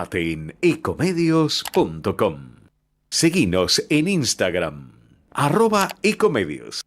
Infórmate en ecomedios.com. Seguinos en Instagram, @ecomedios.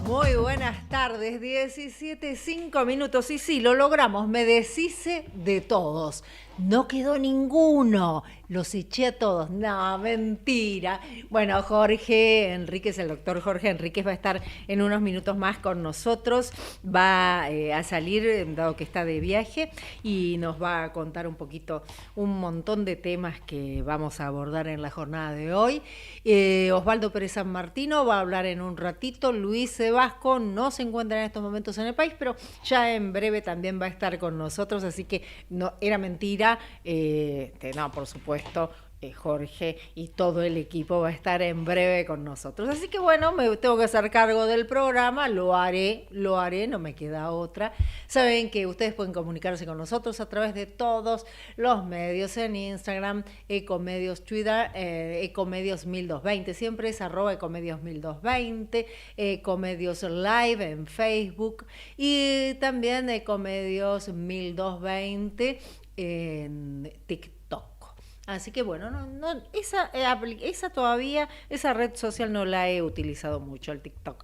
Muy buenas tardes, 17:05. Y sí, lo logramos, me deshice de todos. No quedó ninguno, los eché a todos. No, mentira. Bueno, Jorge Enríquez, el doctor Jorge Enríquez va a estar en unos minutos más con nosotros. Va a salir, dado que está de viaje, y nos va a contar un poquito, un montón de temas que vamos a abordar en la jornada de hoy. Osvaldo Pérez San Martino va a hablar en un ratito. Luis Sebasco no se encuentra en estos momentos en el país, pero ya en breve también va a estar con nosotros, así que no era mentira. No, por supuesto, Jorge y todo el equipo va a estar en breve con nosotros. Así que bueno, me tengo que hacer cargo del programa, lo haré, no me queda otra. Saben que ustedes pueden comunicarse con nosotros a través de todos los medios, en Instagram, Ecomedios, Twitter, Ecomedios 1220, siempre es @Ecomedios 1220, Ecomedios Live en Facebook y también Ecomedios 1220 en TikTok. Así que bueno, esa todavía, esa red social no la he utilizado mucho, el TikTok.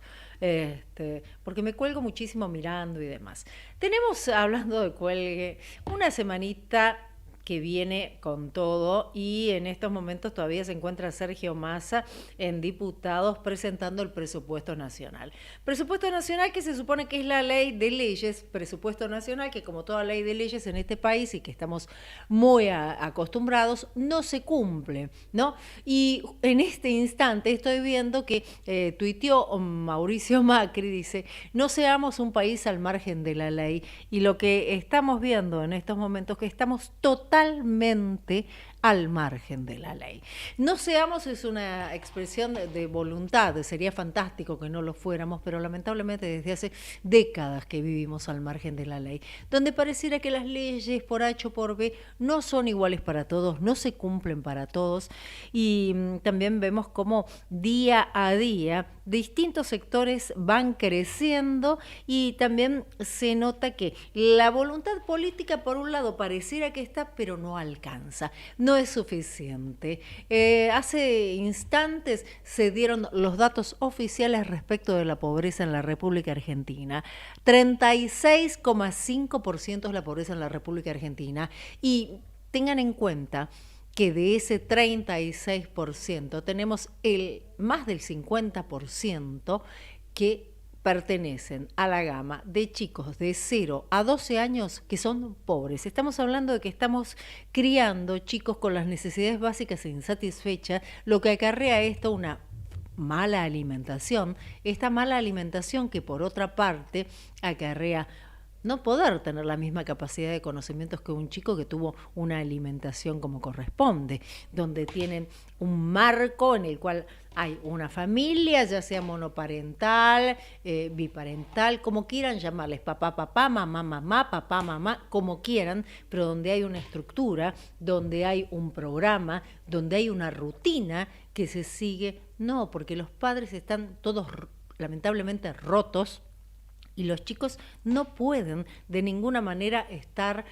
Porque me cuelgo muchísimo mirando y demás. Tenemos, hablando de cuelgue, una semanita que viene con todo, y en estos momentos todavía se encuentra Sergio Massa en Diputados presentando el presupuesto nacional. Presupuesto nacional que se supone que es la ley de leyes, presupuesto nacional que, como toda ley de leyes en este país y que estamos muy acostumbrados, no se cumple, ¿no? Y en este instante estoy viendo que tuiteó Mauricio Macri, dice: no seamos un país al margen de la ley, y lo que estamos viendo en estos momentos que estamos totalmente al margen de la ley. No seamos es una expresión de voluntad, sería fantástico que no lo fuéramos, pero lamentablemente desde hace décadas que vivimos al margen de la ley, donde pareciera que las leyes por H o por B no son iguales para todos, no se cumplen para todos, y también vemos cómo día a día distintos sectores van creciendo, y también se nota que la voluntad política por un lado pareciera que está, pero no alcanza, no es suficiente. Hace instantes se dieron los datos oficiales respecto de la pobreza en la República Argentina. 36,5% es la pobreza en la República Argentina, y tengan en cuenta que de ese 36% tenemos más del 50% que pertenecen a la gama de chicos de 0 a 12 años que son pobres. Estamos hablando de que estamos criando chicos con las necesidades básicas insatisfechas, lo que acarrea esto una mala alimentación. Esta mala alimentación que, por otra parte, acarrea no poder tener la misma capacidad de conocimientos que un chico que tuvo una alimentación como corresponde, donde tienen un marco en el cual hay una familia, ya sea monoparental, biparental, como quieran llamarles, papá, papá, mamá, mamá, papá, mamá, como quieran, pero donde hay una estructura, donde hay un programa, donde hay una rutina que se sigue. No, porque los padres están todos lamentablemente rotos, y los chicos no pueden de ninguna manera estar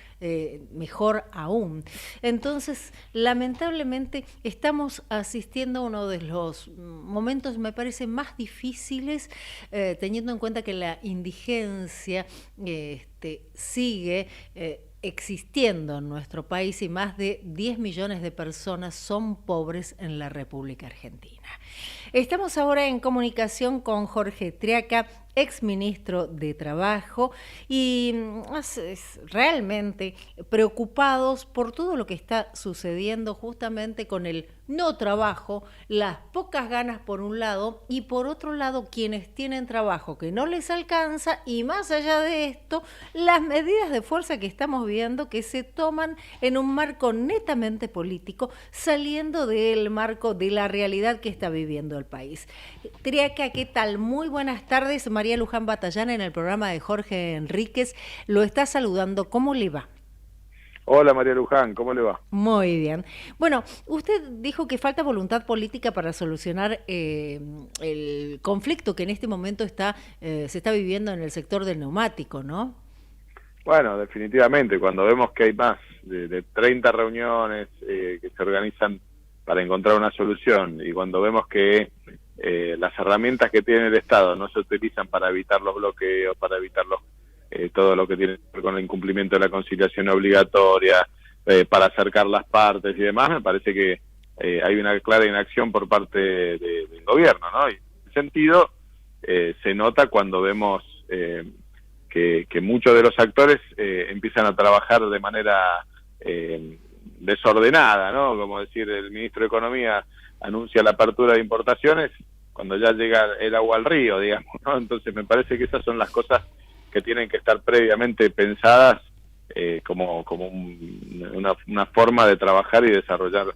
mejor aún. Entonces, lamentablemente, estamos asistiendo a uno de los momentos, me parece, más difíciles, teniendo en cuenta que la indigencia sigue existiendo en nuestro país, y más de 10 millones de personas son pobres en la República Argentina. Estamos ahora en comunicación con Jorge Triaca. exministro de Trabajo, y realmente preocupados por todo lo que está sucediendo justamente con el no trabajo, las pocas ganas por un lado y por otro lado quienes tienen trabajo que no les alcanza, y más allá de esto, las medidas de fuerza que estamos viendo que se toman en un marco netamente político, saliendo del marco de la realidad que está viviendo el país. Triaca, ¿qué tal? Muy buenas tardes. María Luján Batallán en el programa de Jorge Enríquez lo está saludando. ¿Cómo le va? Hola María Luján, ¿cómo le va? Muy bien. Bueno, usted dijo que falta voluntad política para solucionar el conflicto que en este momento se está viviendo en el sector del neumático, ¿no? Bueno, definitivamente, cuando vemos que hay más de 30 reuniones que se organizan para encontrar una solución, y cuando vemos que las herramientas que tiene el Estado no se utilizan para evitar los bloqueos, para evitar todo lo que tiene que ver con el incumplimiento de la conciliación obligatoria, para acercar las partes y demás, me parece que hay una clara inacción por parte del gobierno, ¿no? Y en ese sentido se nota cuando vemos que muchos de los actores empiezan a trabajar de manera desordenada, ¿no? Como decir, el ministro de Economía anuncia la apertura de importaciones cuando ya llega el agua al río, digamos, ¿no? Entonces me parece que esas son las cosas que tienen que estar previamente pensadas como una forma de trabajar y desarrollar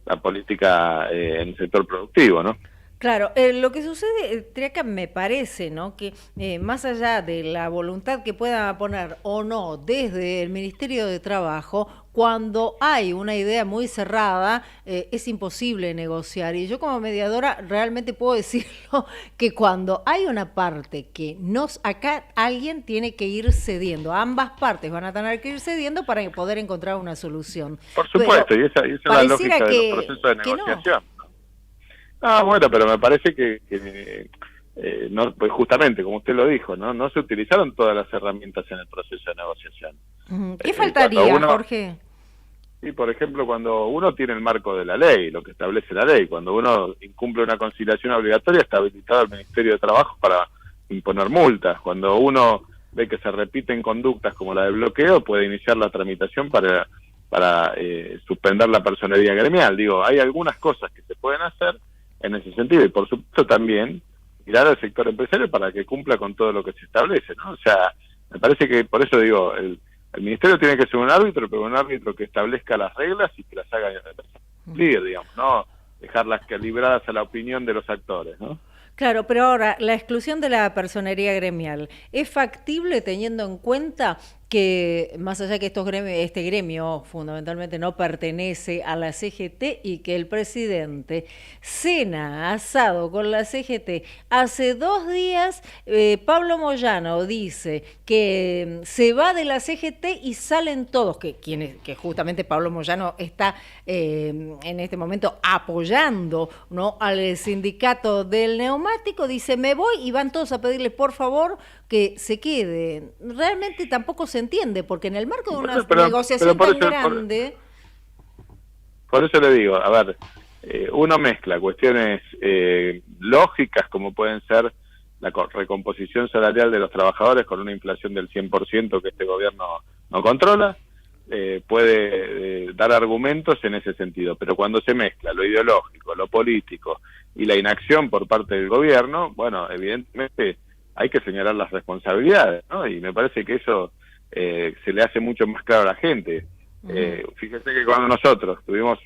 la política en el sector productivo, ¿no? Claro, lo que sucede, Triaca, me parece, ¿no?, que más allá de la voluntad que pueda poner o no desde el Ministerio de Trabajo, cuando hay una idea muy cerrada, es imposible negociar. Y yo como mediadora realmente puedo decirlo, que cuando hay una parte que acá alguien tiene que ir cediendo, ambas partes van a tener que ir cediendo para poder encontrar una solución. Por supuesto, pero y esa es la lógica del proceso de negociación. Bueno, pero me parece que no, pues justamente, como usted lo dijo, no se utilizaron todas las herramientas en el proceso de negociación. ¿Qué faltaría, Jorge? Y, por ejemplo, cuando uno tiene el marco de la ley, lo que establece la ley, cuando uno incumple una conciliación obligatoria, está habilitado el Ministerio de Trabajo para imponer multas. Cuando uno ve que se repiten conductas como la de bloqueo, puede iniciar la tramitación para suspender la personería gremial. Digo, hay algunas cosas que se pueden hacer en ese sentido, y por supuesto también mirar al sector empresarial para que cumpla con todo lo que se establece, ¿no? O sea, me parece que, por eso digo, el ministerio tiene que ser un árbitro, pero un árbitro que establezca las reglas y que las haga cumplir, digamos, no dejarlas libradas a la opinión de los actores, ¿no? Claro, pero ahora, la exclusión de la personería gremial, ¿es factible teniendo en cuenta que, más allá que este gremio fundamentalmente no pertenece a la CGT, y que el presidente cena asado con la CGT? Hace 2 días Pablo Moyano dice que se va de la CGT y salen todos, que justamente Pablo Moyano está en este momento apoyando, ¿no?, al sindicato del neumático. Dice, me voy, y van todos a pedirle por favor que se quede. Realmente tampoco se entiende, porque en el marco de una negociación tan grande... Por eso le digo, a ver, uno mezcla cuestiones lógicas, como pueden ser la recomposición salarial de los trabajadores con una inflación del 100% que este gobierno no controla, puede dar argumentos en ese sentido, pero cuando se mezcla lo ideológico, lo político y la inacción por parte del gobierno, bueno, evidentemente hay que señalar las responsabilidades, ¿no? Y me parece que eso se le hace mucho más claro a la gente. Fíjese que cuando nosotros tuvimos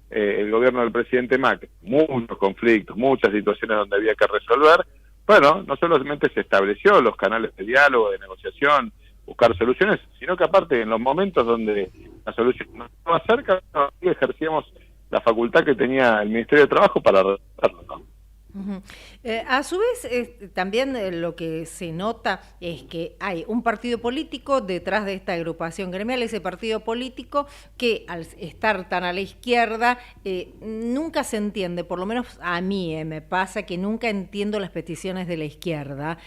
el gobierno del presidente Macri, muchos conflictos, muchas situaciones donde había que resolver, bueno, no solamente se estableció los canales de diálogo, de negociación, buscar soluciones, sino que aparte en los momentos donde la solución no estaba cerca, ejercíamos la facultad que tenía el Ministerio de Trabajo para resolverlo, ¿no? A su vez, también lo que se nota es que hay un partido político detrás de esta agrupación gremial, ese partido político que al estar tan a la izquierda nunca se entiende, por lo menos a mí me pasa que nunca entiendo las peticiones de la izquierda.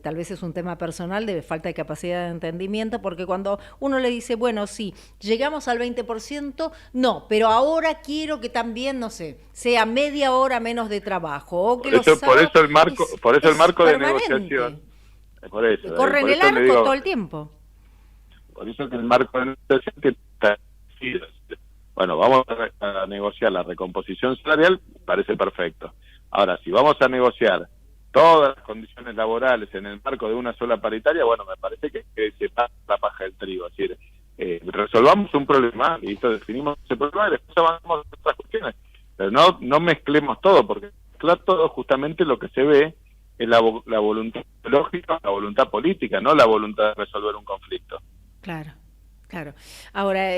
Tal vez es un tema personal de falta de capacidad de entendimiento, porque cuando uno le dice, bueno, sí, llegamos al 20%, no, pero ahora quiero que también, no sé, sea media hora menos de trabajo. Por eso el marco de negociación, Por eso, Corren por el eso le arco digo, todo el tiempo. por eso que el marco de negociación tiene que estar establecido. Bueno, vamos a negociar la recomposición salarial, parece perfecto. Ahora, si vamos a negociar todas las condiciones laborales en el marco de una sola paritaria, bueno, me parece que se pasa la paja del trigo. Es decir, resolvamos un problema, y esto definimos ese problema y después avanzamos en otras cuestiones. Pero no mezclemos todo, porque mezclar todo justamente lo que se ve es la voluntad lógica, la voluntad política, no la voluntad de resolver un conflicto. Claro. Claro. Ahora,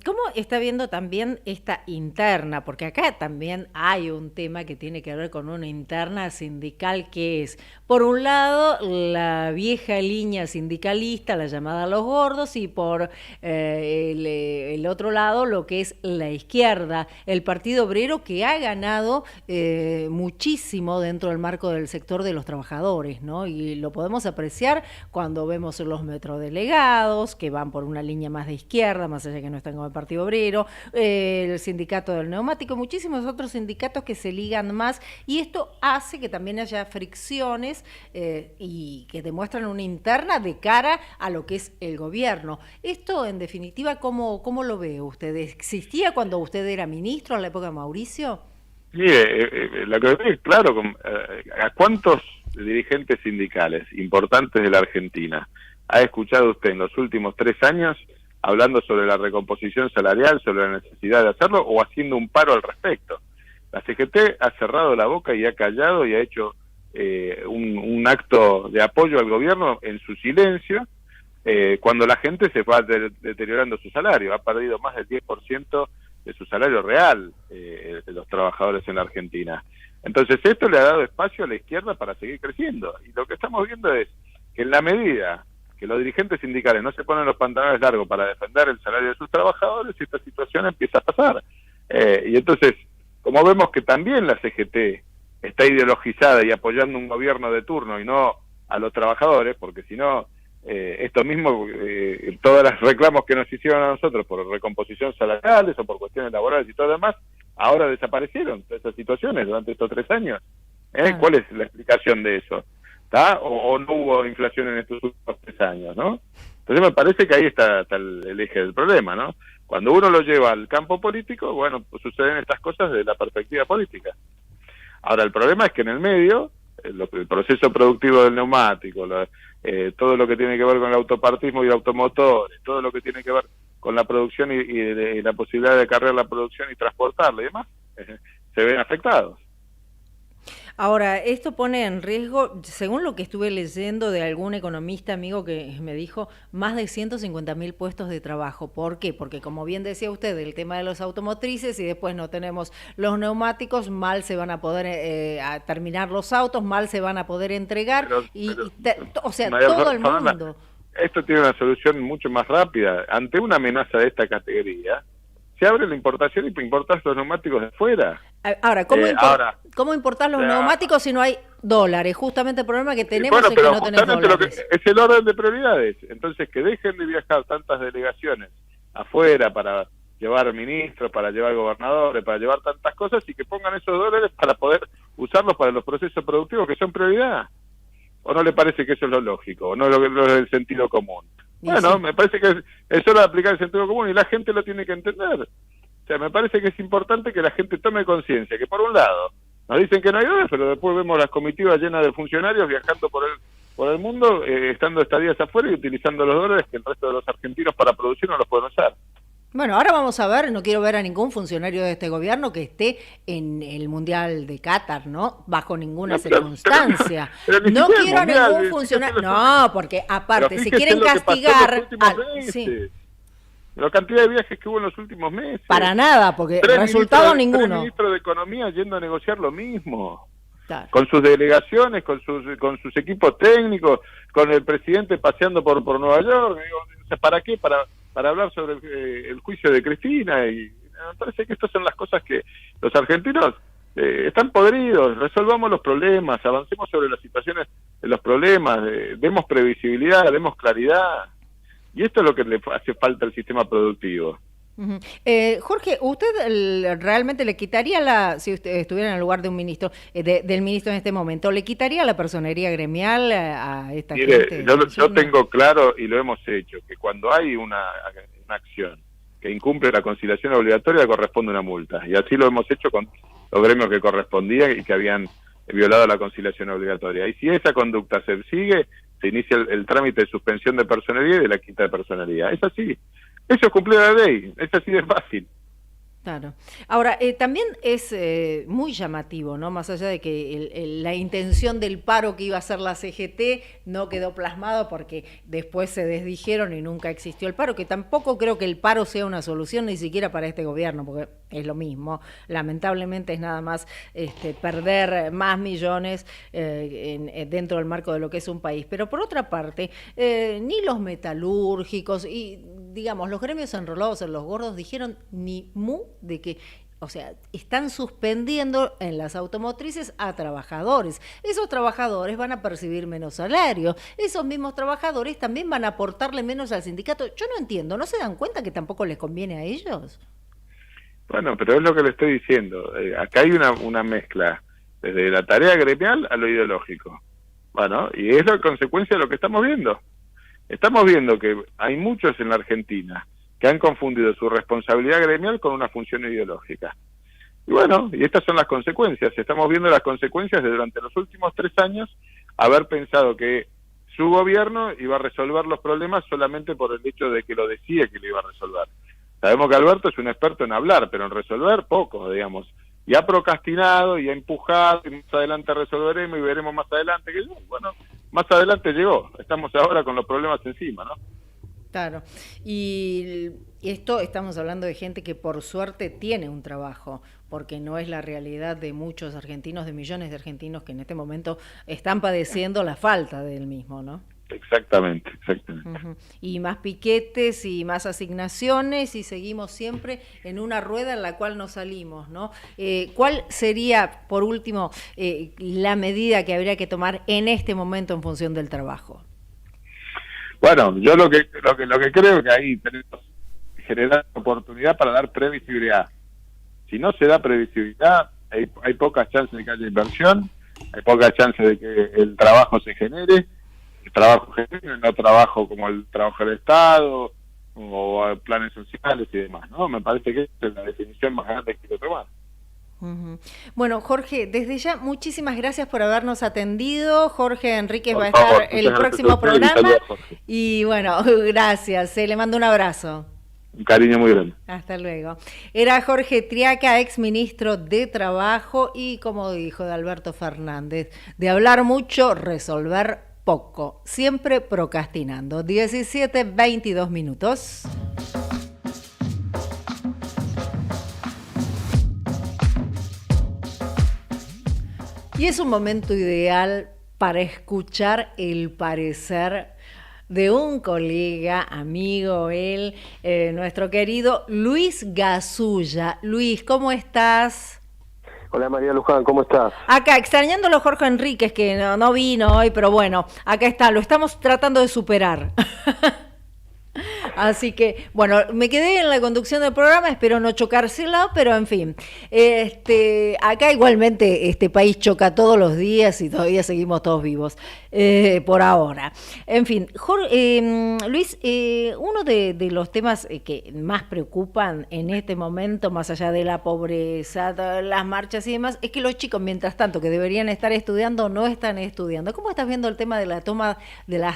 ¿cómo está viendo también esta interna? Porque acá también hay un tema que tiene que ver con una interna sindical que es, por un lado, la vieja línea sindicalista, la llamada Los Gordos, y por el otro lado, lo que es la izquierda, el Partido Obrero, que ha ganado muchísimo dentro del marco del sector de los trabajadores, ¿no? Y lo podemos apreciar cuando vemos los metrodelegados, que van por una línea más de izquierda, más allá que no están con el Partido Obrero, el sindicato del neumático, muchísimos otros sindicatos que se ligan más, y esto hace que también haya fricciones y que demuestran una interna de cara a lo que es el gobierno. Esto, en definitiva, ¿cómo lo ve usted? ¿Existía cuando usted era ministro en la época de Mauricio? Sí, lo que veo es claro, ¿a cuántos dirigentes sindicales importantes de la Argentina ha escuchado usted en los últimos 3 años hablando sobre la recomposición salarial, sobre la necesidad de hacerlo o haciendo un paro al respecto? La CGT ha cerrado la boca y ha callado y ha hecho un acto de apoyo al gobierno en su silencio, cuando la gente se va deteriorando su salario. Ha perdido más del 10% de su salario real de los trabajadores en la Argentina. Entonces esto le ha dado espacio a la izquierda para seguir creciendo. Y lo que estamos viendo es que en la medida que los dirigentes sindicales no se ponen los pantalones largos para defender el salario de sus trabajadores, esta situación empieza a pasar. Y entonces, como vemos que también la CGT está ideologizada y apoyando un gobierno de turno y no a los trabajadores, porque si no, esto mismo, todos los reclamos que nos hicieron a nosotros por recomposición salariales o por cuestiones laborales y todo lo demás, ahora desaparecieron esas situaciones durante estos 3 años. ¿Cuál es la explicación de eso? O no hubo inflación en estos últimos 3 años, ¿no? Entonces me parece que ahí está el eje del problema, ¿no? Cuando uno lo lleva al campo político, bueno, pues suceden estas cosas desde la perspectiva política. Ahora, el problema es que en el medio, el proceso productivo del neumático, todo lo que tiene que ver con el autopartismo y el automotor, todo lo que tiene que ver con la producción y la posibilidad de acarrear la producción y transportarla y demás, se ven afectados. Ahora, esto pone en riesgo, según lo que estuve leyendo de algún economista amigo que me dijo, más de 150.000 puestos de trabajo. ¿Por qué? Porque, como bien decía usted, el tema de los automotrices, y después no tenemos los neumáticos, mal se van a poder terminar los autos, mal se van a poder entregar, o sea, todo el mundo. Esto tiene una solución mucho más rápida. Ante una amenaza de esta categoría, se abre la importación y importar los neumáticos de fuera. Ahora, ¿cómo importar los neumáticos si no hay dólares? Justamente el problema que tenemos es que no tenemos dólares. Es el orden de prioridades. Entonces, que dejen de viajar tantas delegaciones afuera para llevar ministros, para llevar gobernadores, para llevar tantas cosas, y que pongan esos dólares para poder usarlos para los procesos productivos que son prioridad. ¿O no le parece que eso es lo lógico? ¿O no es el sentido común? Bueno, sí. Me parece que es hora de aplicar el sentido común y la gente lo tiene que entender. O sea, me parece que es importante que la gente tome conciencia, que por un lado nos dicen que no hay dólares, pero después vemos las comitivas llenas de funcionarios viajando por el mundo, estando estadías afuera y utilizando los dólares que el resto de los argentinos para producir no los pueden usar. Bueno, ahora vamos a ver, no quiero ver a ningún funcionario de este gobierno que esté en el Mundial de Qatar, ¿no? Bajo ninguna circunstancia. Pero no quiero a ningún funcionario. No, porque aparte, si quieren castigar... La cantidad de viajes que hubo en los últimos meses. Para nada, porque resultado ninguno. El ministro de Economía yendo a negociar lo mismo. Claro. Con sus delegaciones, con sus equipos técnicos, con el presidente paseando por Nueva York. ¿Para qué? Para hablar sobre el juicio de Cristina. Y me parece que estas son las cosas que los argentinos están podridos. Resolvamos los problemas, avancemos sobre las situaciones de los problemas, demos previsibilidad, demos claridad. Y esto es lo que le hace falta al sistema productivo. Ujú. Jorge, ¿usted realmente le quitaría si usted estuviera en el lugar de un ministro, del ministro en este momento, le quitaría la personería gremial a esta Mire, gente? yo tengo claro, y lo hemos hecho, que cuando hay una acción que incumple la conciliación obligatoria, corresponde una multa. Y así lo hemos hecho con los gremios que correspondían y que habían violado la conciliación obligatoria. Y si esa conducta se sigue, se inicia el trámite de suspensión de personería y de la quita de personería. Es así. Eso es cumplir la ley. Es así de fácil. Claro. Ahora, también es muy llamativo, ¿no? Más allá de que la intención del paro que iba a hacer la CGT no quedó plasmado porque después se desdijeron y nunca existió el paro, que tampoco creo que el paro sea una solución ni siquiera para este gobierno, porque es lo mismo. Lamentablemente es nada más perder más millones dentro del marco de lo que es un país. Pero por otra parte, ni los metalúrgicos y, digamos, los gremios enrolados en los gordos dijeron ni mu de que, o sea, están suspendiendo en las automotrices a trabajadores. Esos trabajadores van a percibir menos salario. Esos mismos trabajadores también van a aportarle menos al sindicato. Yo no entiendo, ¿no se dan cuenta que tampoco les conviene a ellos? Bueno, pero es lo que le estoy diciendo. Acá hay una mezcla desde la tarea gremial a lo ideológico. Bueno, y es la consecuencia de lo que estamos viendo. Estamos viendo que hay muchos en la Argentina que han confundido su responsabilidad gremial con una función ideológica. Y bueno, y estas son las consecuencias. Estamos viendo las consecuencias de durante los últimos 3 años haber pensado que su gobierno iba a resolver los problemas solamente por el hecho de que lo decía que lo iba a resolver. Sabemos que Alberto es un experto en hablar, pero en resolver poco, digamos. Y ha procrastinado y ha empujado, y más adelante resolveremos y veremos más adelante. Que bueno, más adelante llegó. Estamos ahora con los problemas encima, ¿no? Claro, y esto estamos hablando de gente que por suerte tiene un trabajo, porque no es la realidad de muchos argentinos, de millones de argentinos que en este momento están padeciendo la falta del mismo, ¿no? Exactamente. Uh-huh. Y más piquetes y más asignaciones y seguimos siempre en una rueda en la cual no salimos, ¿no? ¿Cuál sería, por último, la medida que habría que tomar en este momento en función del trabajo? Bueno, yo lo que creo que ahí tenemos que generar oportunidad para dar previsibilidad. Si no se da previsibilidad, hay pocas chances de que haya inversión, hay pocas chances de que el trabajo se genere, no trabajo como el trabajo del Estado, o planes sociales y demás, ¿no? Me parece que esa es la definición más grande que quiero tomar. Uh-huh. Bueno, Jorge, desde ya muchísimas gracias por habernos atendido. Jorge Enríquez va a favor, estar el próximo programa y bueno, gracias, le mando un abrazo. Un cariño muy grande. Hasta luego. Era Jorge Triaca, ex ministro de Trabajo y, como dijo de Alberto Fernández, de hablar mucho, resolver poco, siempre procrastinando. 17:22 minutos. Y es un momento ideal para escuchar el parecer de un colega, amigo, nuestro querido Luis Gasulla. Luis, ¿cómo estás? Hola María Luján, ¿cómo estás? Acá, extrañándolo Jorge Enríquez, que no vino hoy, pero bueno, acá está, lo estamos tratando de superar. Así que, bueno, me quedé en la conducción del programa, espero no chocársela, pero en fin, acá igualmente este país choca todos los días y todavía seguimos todos vivos, por ahora. En fin, Luis, uno de los temas que más preocupan en este momento, más allá de la pobreza, las marchas y demás, es que los chicos, mientras tanto, que deberían estar estudiando, no están estudiando. ¿Cómo estás viendo el tema de las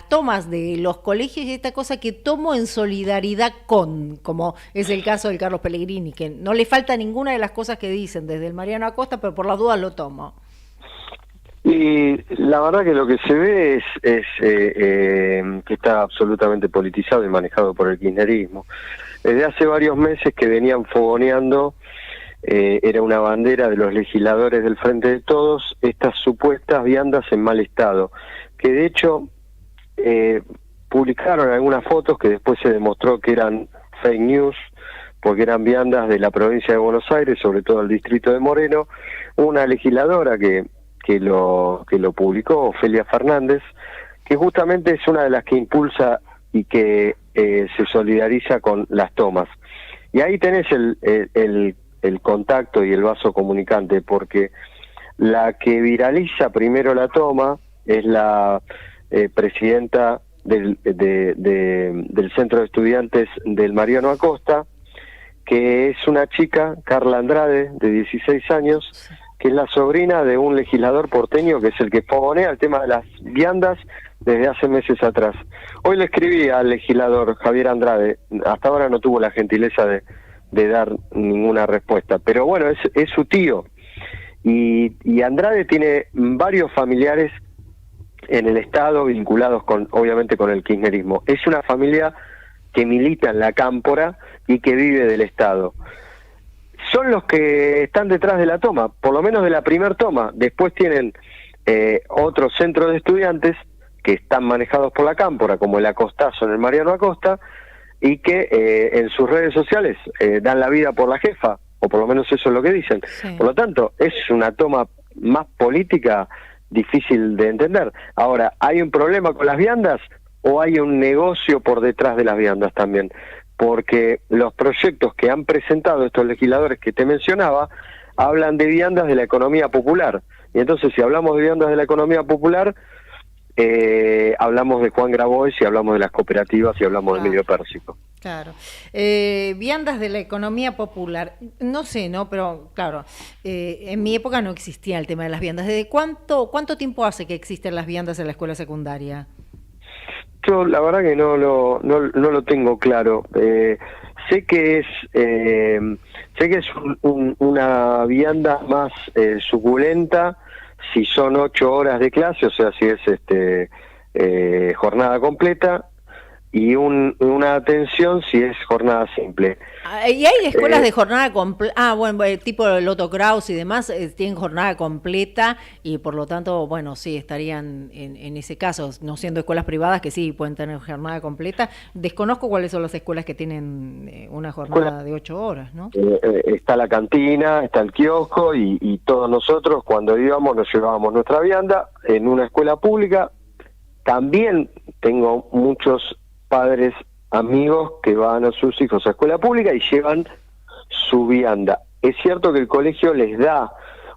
tomas de los colegios y esta cosa que tomo en solidaridad como es el caso del Carlos Pellegrini, que no le falta ninguna de las cosas que dicen desde el Mariano Acosta, pero por las dudas lo tomo? Y la verdad que lo que se ve es que está absolutamente politizado y manejado por el kirchnerismo. Desde hace varios meses que venían fogoneando, era una bandera de los legisladores del Frente de Todos, estas supuestas viandas en mal estado, que de hecho publicaron algunas fotos que después se demostró que eran fake news, porque eran viandas de la provincia de Buenos Aires, sobre todo el distrito de Moreno. Una legisladora que lo publicó, Ofelia Fernández, que justamente es una de las que impulsa y que se solidariza con las tomas. Y ahí tenés el contacto y el vaso comunicante, porque la que viraliza primero la toma es la presidenta del Centro de Estudiantes del Mariano Acosta, que es una chica, Carla Andrade, de 16 años, que es la sobrina de un legislador porteño que es el que fogonea el tema de las viandas desde hace meses atrás. Hoy le escribí al legislador Javier Andrade, hasta ahora no tuvo la gentileza de dar ninguna respuesta, pero bueno, es su tío, y Andrade tiene varios familiares en el Estado vinculados obviamente con el kirchnerismo. Es una familia que milita en la Cámpora y que vive del Estado. Son los que están detrás de la toma, por lo menos de la primer toma. Después tienen otros centros de estudiantes que están manejados por la Cámpora, como el Acostazo en el Mariano Acosta, y que en sus redes sociales dan la vida por la jefa, o por lo menos eso es lo que dicen. Sí. Por lo tanto, es una toma más política difícil de entender. Ahora, ¿hay un problema con las viandas o hay un negocio por detrás de las viandas también? Porque los proyectos que han presentado estos legisladores que te mencionaba hablan de viandas de la economía popular. Y entonces, si hablamos de viandas de la economía popular, hablamos de Juan Grabois y hablamos de las cooperativas y hablamos de Emilio Pérsico. Claro. Viandas de la economía popular. No sé, ¿no? Pero claro, en mi época no existía el tema de las viandas. ¿Desde cuánto tiempo hace que existen las viandas en la escuela secundaria? Yo la verdad que no lo tengo claro. Sé que es una vianda más suculenta si son 8 horas de clase, o sea, si es jornada completa, y una atención si es jornada simple. ¿Y hay escuelas de jornada completa? Bueno, tipo Loto Kraus y demás, tienen jornada completa y por lo tanto, bueno, sí, estarían en ese caso, no siendo escuelas privadas que sí pueden tener jornada completa. Desconozco cuáles son las escuelas que tienen una jornada de 8 horas, ¿no? Está la cantina, está el kiosco y todos nosotros cuando íbamos nos llevábamos nuestra vianda en una escuela pública. También tengo muchos padres, amigos que van a sus hijos a escuela pública y llevan su vianda. Es cierto que el colegio les da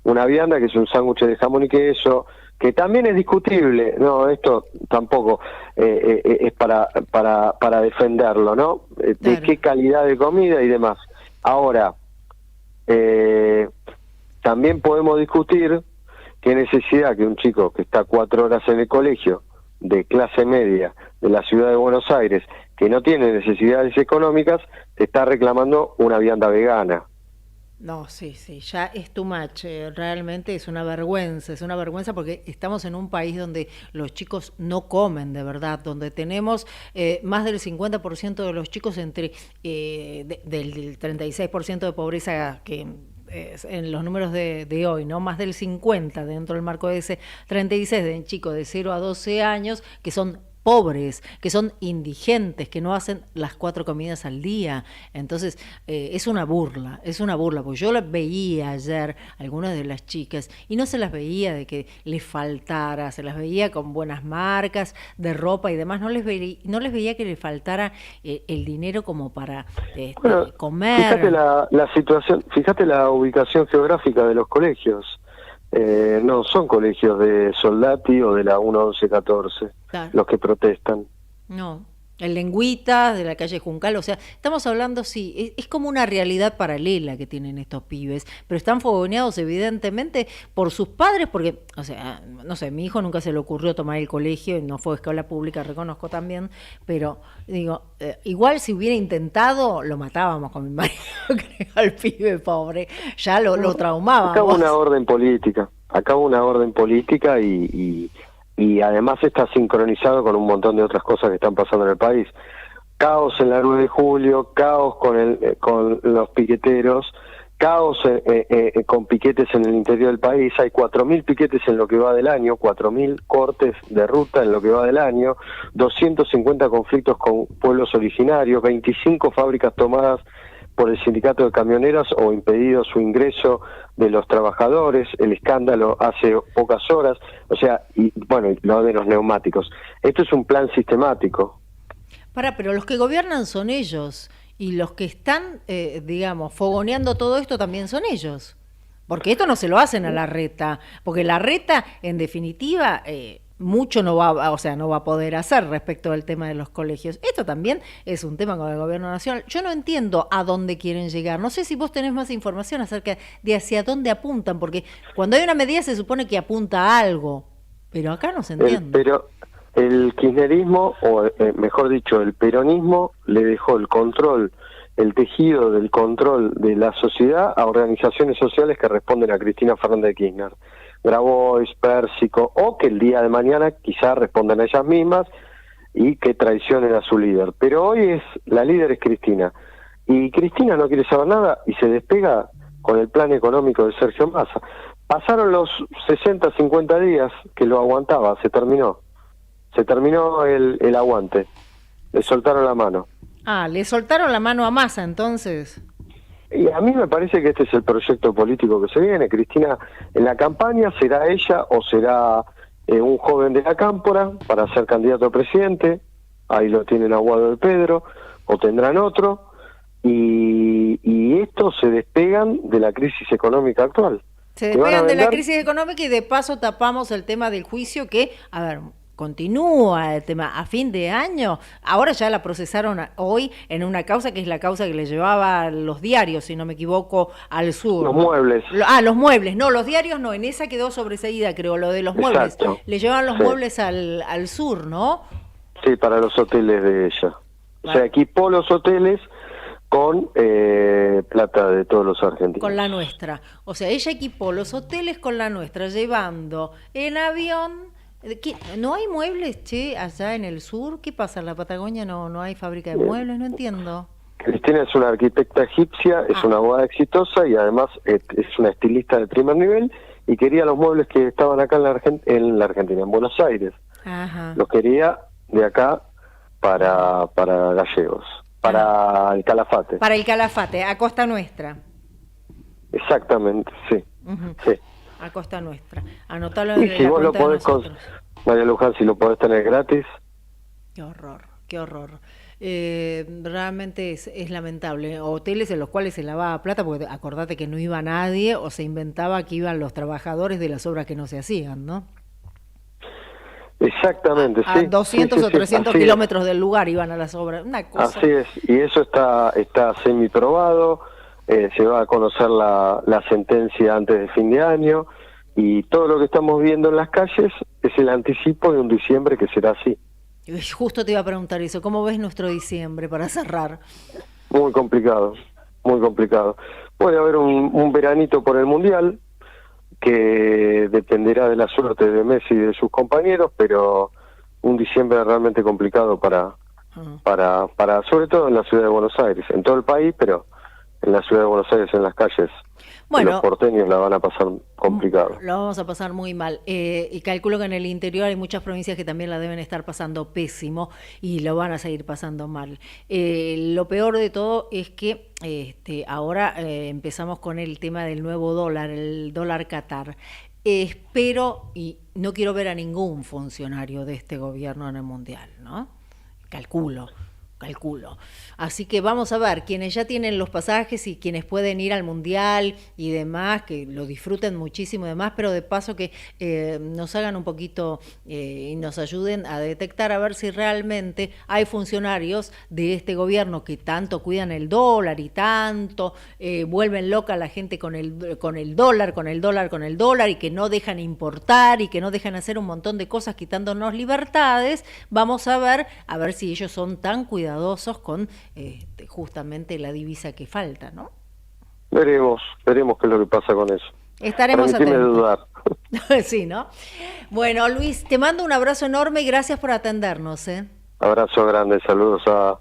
una vianda que es un sándwich de jamón y queso, que también es discutible, no, esto tampoco es para defenderlo, ¿no? Claro. De qué calidad de comida y demás. Ahora, también podemos discutir qué necesidad que un chico que está 4 horas en el colegio de clase media de la ciudad de Buenos Aires, que no tiene necesidades económicas, te está reclamando una vianda vegana. No, sí, ya es too much, realmente es una vergüenza porque estamos en un país donde los chicos no comen de verdad, donde tenemos más del 50% de los chicos del 36% de pobreza que en los números de hoy, ¿no? Más del 50 dentro del marco de ese 36 de chicos de 0 a 12 años que son pobres, que son indigentes, que no hacen las 4 comidas al día. Entonces, es una burla, porque yo las veía ayer, algunas de las chicas, y no se las veía de que les faltara, se las veía con buenas marcas de ropa y demás, no les veía que les faltara el dinero como para comer. Fíjate la situación, fíjate la ubicación geográfica de los colegios. No son colegios de Soldati o de la 1114, claro, los que protestan. No, el Lengüita, de la calle Juncal, o sea, estamos hablando, sí, es como una realidad paralela que tienen estos pibes, pero están fogoneados evidentemente por sus padres, porque, o sea, no sé, mi hijo nunca se le ocurrió tomar el colegio, no fue escuela pública, reconozco también, pero digo, igual si hubiera intentado, lo matábamos con mi marido, creo, al pibe pobre, ya lo traumábamos. Acá hubo una orden política y además está sincronizado con un montón de otras cosas que están pasando en el país. Caos en la 9 de julio, caos con los piqueteros, caos con piquetes en el interior del país. Hay 4.000 piquetes en lo que va del año, 4.000 cortes de ruta en lo que va del año, 250 conflictos con pueblos originarios, 25 fábricas tomadas por el sindicato de camioneros o impedido su ingreso de los trabajadores, el escándalo hace pocas horas, o sea, y bueno, lo de los neumáticos. Esto es un plan sistemático. Pero los que gobiernan son ellos, Y los que están, digamos, fogoneando todo esto también son ellos. Porque esto no se lo hacen a Larreta, porque Larreta, en definitiva, mucho no va, o sea, no va a poder hacer respecto del tema de los colegios. Esto también es un tema con el gobierno nacional. Yo no entiendo a dónde quieren llegar. No sé si vos tenés más información acerca de hacia dónde apuntan, porque cuando hay una medida se supone que apunta a algo, pero acá no se entiende. Pero el kirchnerismo, o mejor dicho, el peronismo, le dejó el control, el tejido del control de la sociedad a organizaciones sociales que responden a Cristina Fernández de Kirchner. Grabois, Pérsico, o que el día de mañana quizás respondan a ellas mismas y que traicionen a su líder. Pero hoy la líder es Cristina, y Cristina no quiere saber nada y se despega con el plan económico de Sergio Massa. Pasaron los 60, 50 días que lo aguantaba, se terminó el aguante, le soltaron la mano. Ah, le soltaron la mano a Massa entonces. Y a mí me parece que este es el proyecto político que se viene. Cristina en la campaña, ¿será ella o será un joven de la Cámpora para ser candidato a presidente? Ahí lo tienen a Guado de Pedro, o tendrán otro, y estos se despegan de la crisis económica actual. Se despegan de la crisis económica y de paso tapamos el tema del juicio que, a ver, continúa el tema a fin de año. Ahora ya la procesaron hoy en una causa que es la causa que le llevaba los diarios, si no me equivoco, al sur. Los muebles. Los muebles. No, los diarios no. En esa quedó sobreseída, creo, lo de los muebles. Exacto. Le llevaban los muebles al sur, ¿no? Sí, para los hoteles de ella. O sea, equipó los hoteles con plata de todos los argentinos. Con la nuestra. O sea, ella equipó los hoteles con la nuestra, llevando en avión... ¿No hay muebles, che, allá en el sur? ¿Qué pasa? ¿En la Patagonia no hay fábrica de muebles? No entiendo. Cristina es una arquitecta egipcia, es una abogada exitosa y además es una estilista de primer nivel y quería los muebles que estaban acá en la Argentina, en Buenos Aires. Ajá. Los quería de acá para Gallegos, para el Calafate. Para el Calafate, a costa nuestra. Exactamente, sí. Sí. A costa nuestra. Anotalo y si vos lo podés, María Luján, si lo podés tener gratis. Qué horror, qué horror. Realmente es lamentable. Hoteles en los cuales se lavaba plata, porque acordate que no iba nadie o se inventaba que iban los trabajadores de las obras que no se hacían, ¿no? Exactamente, sí. A 200 o 300 kilómetros del lugar iban a las obras. Una cosa. Así es, y eso está semi-probado. Se va a conocer la sentencia antes de fin de año y todo lo que estamos viendo en las calles es el anticipo de un diciembre que será así. Justo te iba a preguntar eso, ¿cómo ves nuestro diciembre para cerrar? Muy complicado, muy complicado. Puede haber un veranito por el Mundial que dependerá de la suerte de Messi y de sus compañeros, pero un diciembre realmente complicado para sobre todo en la ciudad de Buenos Aires, en todo el país, pero en la ciudad de Buenos Aires, en las calles, los porteños la van a pasar complicado. Lo vamos a pasar muy mal. Y calculo que en el interior hay muchas provincias que también la deben estar pasando pésimo y lo van a seguir pasando mal. Lo peor de todo es que ahora empezamos con el tema del nuevo dólar, el dólar Qatar. Espero, y no quiero ver a ningún funcionario de este gobierno en el Mundial, ¿no? Calculo. Así que vamos a ver, quienes ya tienen los pasajes y quienes pueden ir al Mundial y demás, que lo disfruten muchísimo y demás, pero de paso que nos hagan un poquito y nos ayuden a detectar a ver si realmente hay funcionarios de este gobierno que tanto cuidan el dólar y tanto vuelven loca a la gente con el dólar y que no dejan importar y que no dejan hacer un montón de cosas quitándonos libertades. Vamos a ver si ellos son tan cuidadosos con justamente la divisa que falta, ¿no? Veremos qué es lo que pasa con eso. Estaremos atentos. Dudar. Sí, ¿no? Bueno, Luis, te mando un abrazo enorme y gracias por atendernos. Abrazo grande, saludos a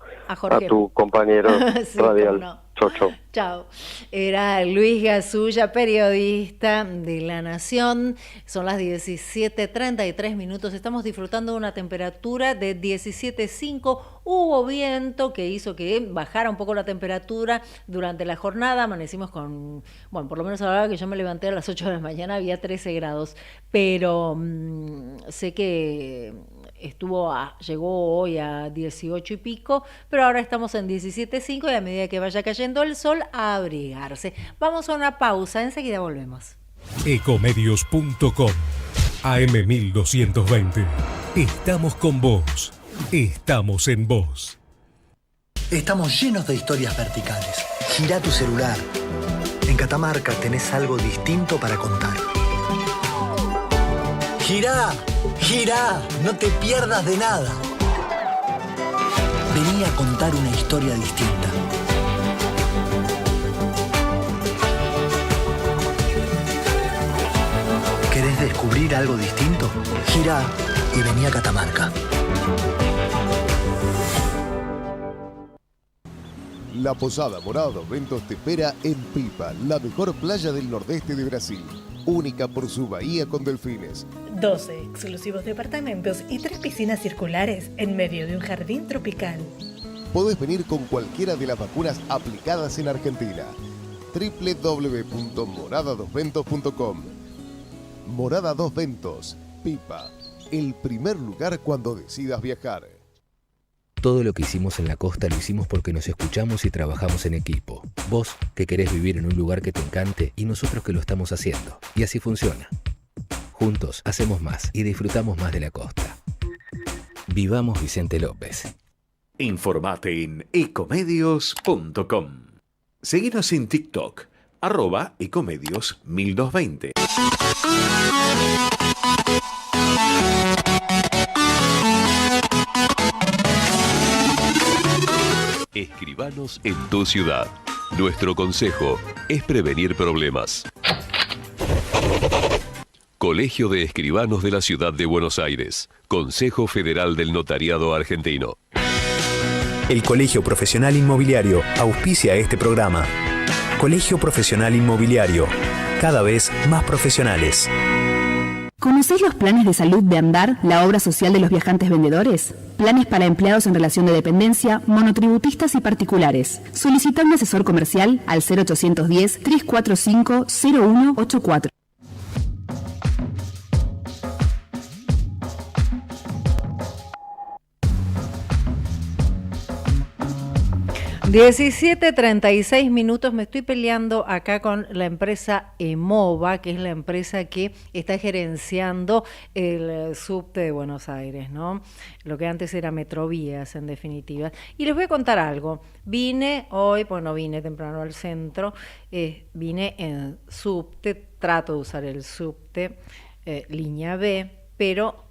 tu compañero sí, radial. Chau, chau. Chao. Era Luis Gasulla, periodista de La Nación. Son las 17:33 minutos. Estamos disfrutando de una temperatura de 17,5. Hubo viento que hizo que bajara un poco la temperatura durante la jornada. Amanecimos con, bueno, por lo menos a la hora que yo me levanté a las 8 de la mañana había 13 grados. Pero sé que llegó hoy a 18 y pico, pero ahora estamos en 17,5 y a medida que vaya cayendo el sol, a abrigarse. Vamos a una pausa, enseguida volvemos. Ecomedios.com AM1220. Estamos con vos. Estamos en vos. Estamos llenos de historias verticales. Girá tu celular. En Catamarca tenés algo distinto para contar. Girá, girá, no te pierdas de nada. Vení a contar una historia distinta. ¿Querés descubrir algo distinto? Girá y vení a Catamarca. La Posada Morada dos Ventos te espera en Pipa, la mejor playa del nordeste de Brasil. Única por su bahía con delfines. 12 exclusivos departamentos y 3 piscinas circulares en medio de un jardín tropical. Podés venir con cualquiera de las vacunas aplicadas en Argentina. www.moradadosventos.com. Morada Dos Ventos, Pipa, el primer lugar cuando decidas viajar. Todo lo que hicimos en la costa lo hicimos porque nos escuchamos y trabajamos en equipo. Vos, que querés vivir en un lugar que te encante, y nosotros que lo estamos haciendo. Y así funciona. Juntos hacemos más y disfrutamos más de la costa. Vivamos Vicente López. Informate en ecomedios.com. Seguinos en TikTok, @ecomedios1220. Escribanos en tu ciudad. Nuestro consejo es prevenir problemas. Colegio de Escribanos de la Ciudad de Buenos Aires. Consejo Federal del Notariado Argentino. El Colegio Profesional Inmobiliario auspicia este programa. Colegio Profesional Inmobiliario, cada vez más profesionales. ¿Conocés los planes de salud de Andar, la obra social de los viajantes vendedores? Planes para empleados en relación de dependencia, monotributistas y particulares. Solicita un asesor comercial al 0810-345-0184. 17:36 minutos. Me estoy peleando acá con la empresa Emova, que es la empresa que está gerenciando el subte de Buenos Aires, ¿no? Lo que antes era Metrovías, en definitiva. Y les voy a contar algo. Vine hoy, pues no vine temprano al centro, vine en subte, trato de usar el subte, línea B, pero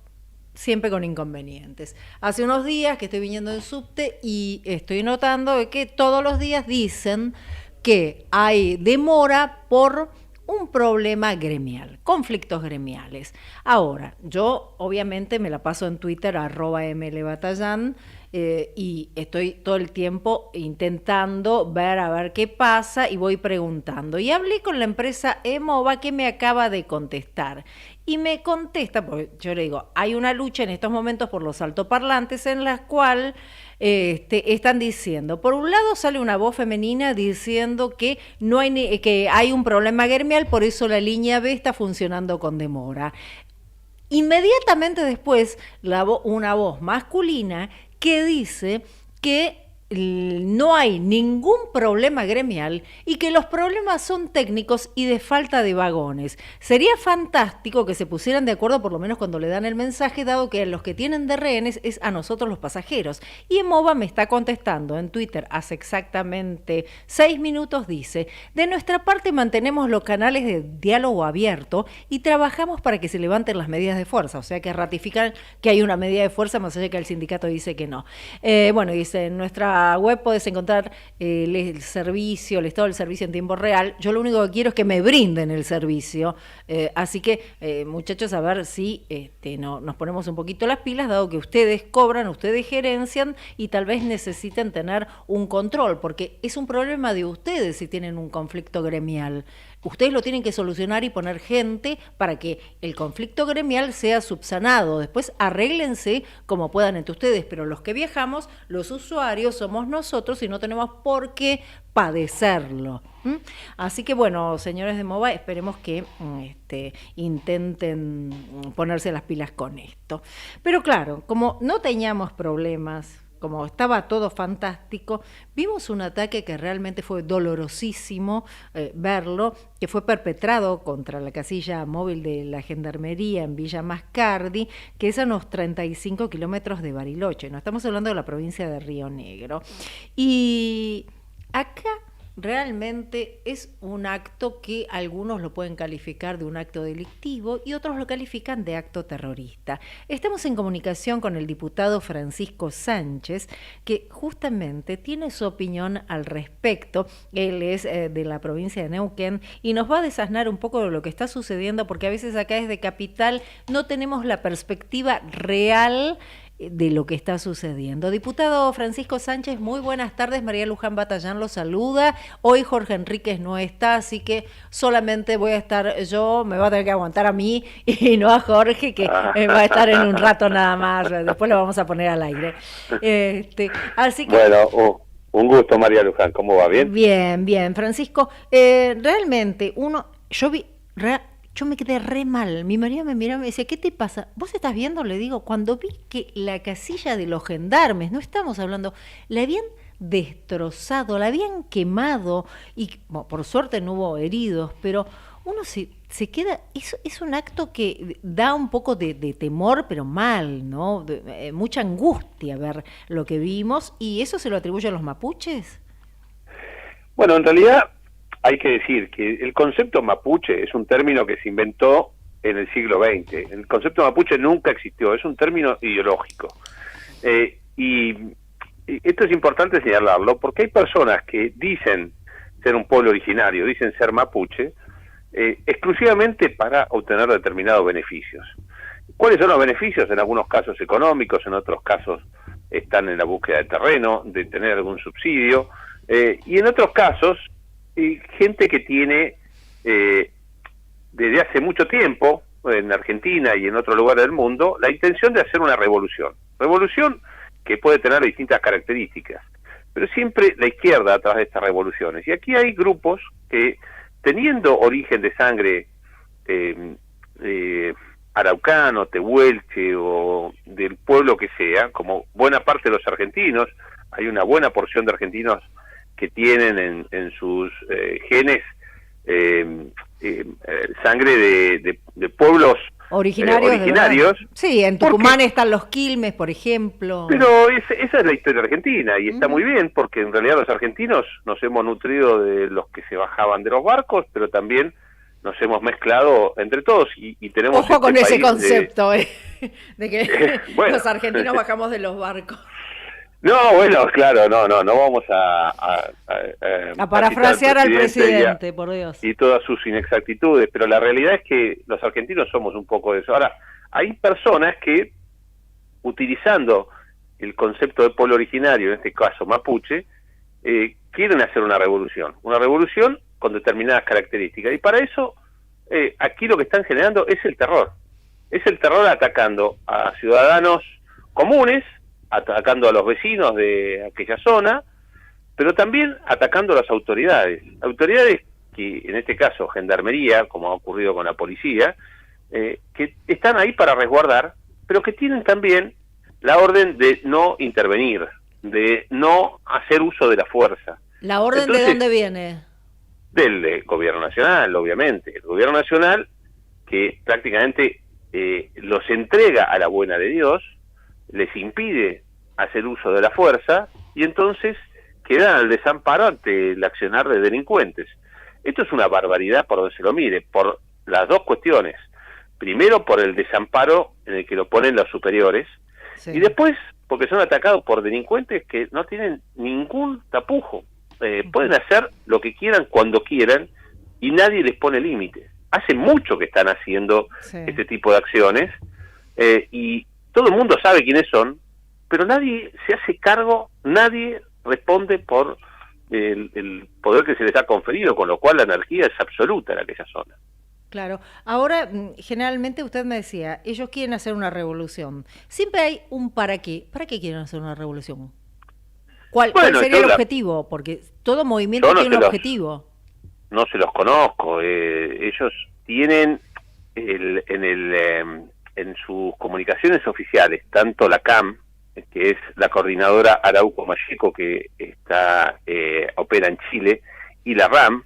siempre con inconvenientes. Hace unos días que estoy viniendo en subte y estoy notando que todos los días dicen que hay demora por un problema gremial, conflictos gremiales. Ahora, yo obviamente me la paso en Twitter, @mlbatallán, y estoy todo el tiempo intentando ver qué pasa y voy preguntando. Y hablé con la empresa Emova, que me acaba de contestar. Y me contesta, porque yo le digo, hay una lucha en estos momentos por los altoparlantes en la cual están diciendo, por un lado sale una voz femenina diciendo que no hay que hay un problema gremial, por eso la línea B está funcionando con demora. Inmediatamente después, una voz masculina que dice que no hay ningún problema gremial y que los problemas son técnicos y de falta de vagones. Sería fantástico que se pusieran de acuerdo, por lo menos cuando le dan el mensaje, dado que los que tienen de rehenes es a nosotros los pasajeros. Y Emova me está contestando en Twitter hace exactamente 6 minutos, dice: de nuestra parte mantenemos los canales de diálogo abierto y trabajamos para que se levanten las medidas de fuerza, o sea que ratifican que hay una medida de fuerza, más allá de que el sindicato dice que no. Bueno, dice, nuestra nuestra web podés encontrar el servicio, el estado del servicio en tiempo real. Yo lo único que quiero es que me brinden el servicio. Así que, muchachos, a ver si nos ponemos un poquito las pilas, dado que ustedes cobran, ustedes gerencian y tal vez necesiten tener un control, porque es un problema de ustedes si tienen un conflicto gremial. Ustedes lo tienen que solucionar y poner gente para que el conflicto gremial sea subsanado. Después arréglense como puedan entre ustedes, pero los que viajamos, los usuarios, somos nosotros y no tenemos por qué padecerlo. Así que bueno, señores de MOVA, esperemos que intenten ponerse las pilas con esto. Pero claro, como no teníamos problemas, como estaba todo fantástico, vimos un ataque que realmente fue dolorosísimo verlo, que fue perpetrado contra la casilla móvil de la Gendarmería en Villa Mascardi, que es a unos 35 kilómetros de Bariloche. No estamos hablando de la provincia de Río Negro. Y acá realmente es un acto que algunos lo pueden calificar de un acto delictivo y otros lo califican de acto terrorista. Estamos en comunicación con el diputado Francisco Sánchez, que justamente tiene su opinión al respecto. Él es de la provincia de Neuquén y nos va a desasnar un poco de lo que está sucediendo, porque a veces acá desde Capital no tenemos la perspectiva real de lo que está sucediendo. Diputado Francisco Sánchez, muy buenas tardes. María Luján Batallán lo saluda. Hoy Jorge Enríquez no está, así que solamente voy a estar yo, me va a tener que aguantar a mí y no a Jorge, que va a estar en un rato nada más. Después lo vamos a poner al aire. Así que... Bueno, un gusto, María Luján. ¿Cómo va? ¿Bien? Bien, bien. Francisco, realmente yo me quedé re mal. Mi marido me miraba y me decía, ¿qué te pasa? ¿Vos estás viendo? Le digo, cuando vi que la casilla de los gendarmes, no estamos hablando, la habían destrozado, la habían quemado y bueno, por suerte no hubo heridos, pero uno se queda, es un acto que da un poco de temor, pero mal, ¿no? Mucha angustia ver lo que vimos, y eso se lo atribuye a los mapuches. Bueno, en realidad hay que decir que el concepto mapuche es un término que se inventó en el siglo XX. El concepto mapuche nunca existió, es un término ideológico. Y esto es importante señalarlo porque hay personas que dicen ser un pueblo originario, dicen ser mapuche, exclusivamente para obtener determinados beneficios. ¿Cuáles son los beneficios? En algunos casos económicos, en otros casos están en la búsqueda de terreno, de tener algún subsidio, y en otros casos gente que tiene desde hace mucho tiempo en Argentina y en otros lugares del mundo la intención de hacer una revolución que puede tener distintas características, pero siempre la izquierda atrás de estas revoluciones. Y aquí hay grupos que, teniendo origen de sangre araucano, tehuelche o del pueblo que sea, como buena parte de los argentinos, hay una buena porción de argentinos que tienen en sus genes sangre de pueblos originarios. Sí, en Tucumán están los quilmes, por ejemplo. Pero esa es la historia argentina y está muy bien, porque en realidad los argentinos nos hemos nutrido de los que se bajaban de los barcos, pero también nos hemos mezclado entre todos y tenemos... Ojo con ese concepto, de que bueno, los argentinos bajamos de los barcos. No, bueno, claro, no vamos a parafrasear al presidente, por Dios. Y todas sus inexactitudes, pero la realidad es que los argentinos somos un poco de eso. Ahora, hay personas que, utilizando el concepto de pueblo originario, en este caso mapuche, quieren hacer una revolución con determinadas características. Y para eso, aquí lo que están generando es el terror. Es el terror atacando a ciudadanos comunes, atacando a los vecinos de aquella zona, pero también atacando a las autoridades que, en este caso, Gendarmería, como ha ocurrido con la policía, que están ahí para resguardar, pero que tienen también la orden de no intervenir, de no hacer uso de la fuerza. ¿La orden entonces, de dónde viene? Del gobierno nacional, obviamente. El gobierno nacional que prácticamente los entrega a la buena de Dios, les impide hacer uso de la fuerza y entonces quedan al desamparo ante el accionar de delincuentes. Esto es una barbaridad por donde se lo mire, por las dos cuestiones. Primero, por el desamparo en el que lo ponen los superiores, sí, y después porque son atacados por delincuentes que no tienen ningún tapujo. Pueden hacer lo que quieran cuando quieran y nadie les pone límites. Hace mucho que están haciendo este tipo de acciones y todo el mundo sabe quiénes son, pero nadie se hace cargo, nadie responde por el poder que se les ha conferido, con lo cual la anarquía es absoluta en aquella zona. Claro. Ahora, generalmente usted me decía, ellos quieren hacer una revolución. Siempre hay un para qué. ¿Para qué quieren hacer una revolución? ¿Cuál sería el objetivo? Porque todo movimiento tiene un objetivo. No se los conozco. Ellos tienen en sus comunicaciones oficiales, tanto la CAM, que es la coordinadora Arauco Mayeco, que opera en Chile, y la RAM,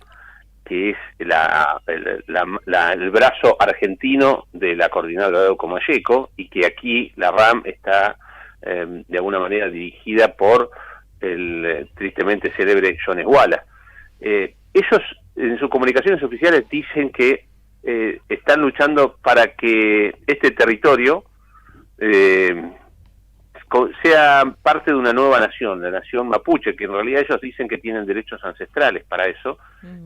que es el brazo argentino de la coordinadora Arauco Mayeco, y que aquí la RAM está de alguna manera dirigida por el tristemente célebre John Esguala. Ellos en sus comunicaciones oficiales dicen que están luchando para que este territorio sea parte de una nueva nación, la nación mapuche, que en realidad ellos dicen que tienen derechos ancestrales para eso,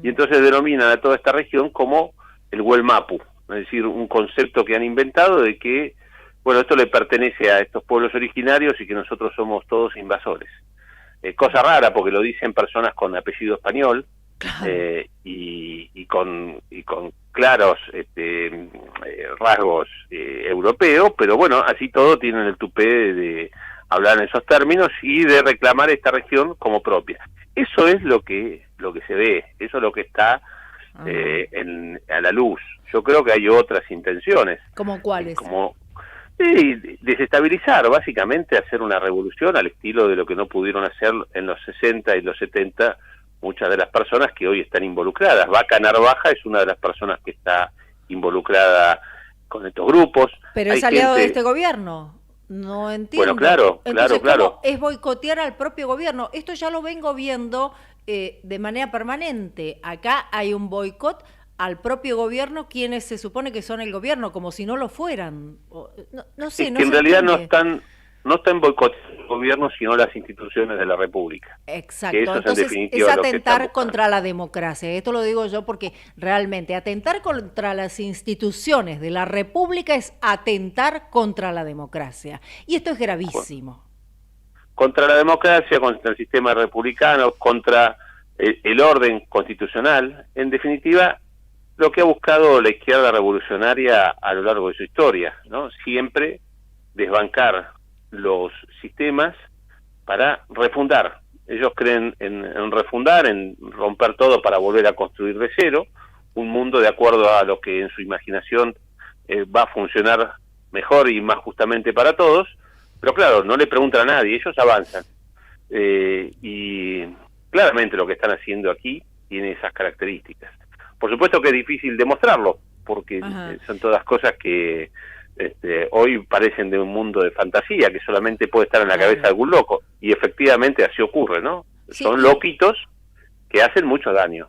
y entonces denominan a toda esta región como el Huelmapu, es decir, un concepto que han inventado de que, bueno, esto le pertenece a estos pueblos originarios y que nosotros somos todos invasores. Cosa rara, porque lo dicen personas con apellido español, y con claros rasgos europeos, pero bueno, así todo tienen el tupé de hablar en esos términos y de reclamar esta región como propia. Eso es lo que se ve, eso es lo que está a la luz. Yo creo que hay otras intenciones. ¿Cómo cuáles? Como desestabilizar, básicamente hacer una revolución al estilo de lo que no pudieron hacer en los 60 y los 70 muchas de las personas que hoy están involucradas. Vaca Narvaja es una de las personas que está involucrada con estos grupos. Pero es aliado de este gobierno. No entiendo. Bueno, claro. ¿Cómo es boicotear al propio gobierno? Esto ya lo vengo viendo de manera permanente. Acá hay un boicot al propio gobierno, quienes se supone que son el gobierno, como si no lo fueran. No sé, en realidad no están boicoteando el gobierno, sino las instituciones de la República. Exacto, entonces es atentar contra la democracia. Esto lo digo yo porque realmente atentar contra las instituciones de la República es atentar contra la democracia. Y esto es gravísimo. Contra la democracia, contra el sistema republicano, contra el orden constitucional. En definitiva, lo que ha buscado la izquierda revolucionaria a lo largo de su historia, ¿no? Siempre desbancar los sistemas para refundar. Ellos creen en refundar, en romper todo para volver a construir de cero un mundo de acuerdo a lo que en su imaginación va a funcionar mejor y más justamente para todos, pero claro, no le preguntan a nadie, ellos avanzan. Y claramente lo que están haciendo aquí tiene esas características. Por supuesto que es difícil demostrarlo, porque son todas cosas que hoy parecen de un mundo de fantasía, que solamente puede estar en la cabeza de algún loco, y efectivamente así ocurre, ¿no? Sí. Son loquitos que hacen mucho daño.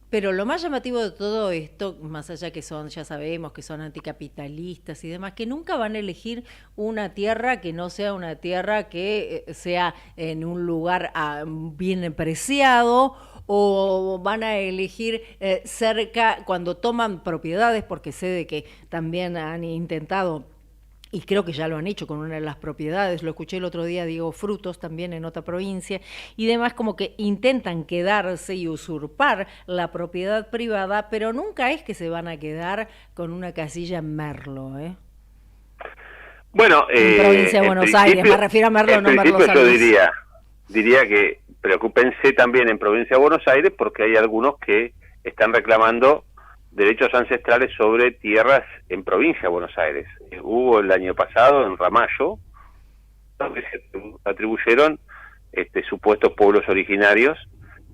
Pero lo más llamativo de todo esto, más allá que son, ya sabemos que son anticapitalistas y demás, que nunca van a elegir una tierra que no sea una tierra que sea en un lugar bien preciado, o van a elegir cerca, cuando toman propiedades, porque sé de que también han intentado, y creo que ya lo han hecho con una de las propiedades, lo escuché el otro día, Diego Frutos, también en otra provincia, y demás, como que intentan quedarse y usurpar la propiedad privada, pero nunca es que se van a quedar con una casilla en Merlo, ¿eh? Bueno, en provincia de Buenos Aires, me refiero a Merlo, no Merlo San Luis. Yo diría que preocúpense también en provincia de Buenos Aires, porque hay algunos que están reclamando derechos ancestrales sobre tierras en provincia de Buenos Aires. Hubo el año pasado, en Ramallo, que se atribuyeron supuestos pueblos originarios,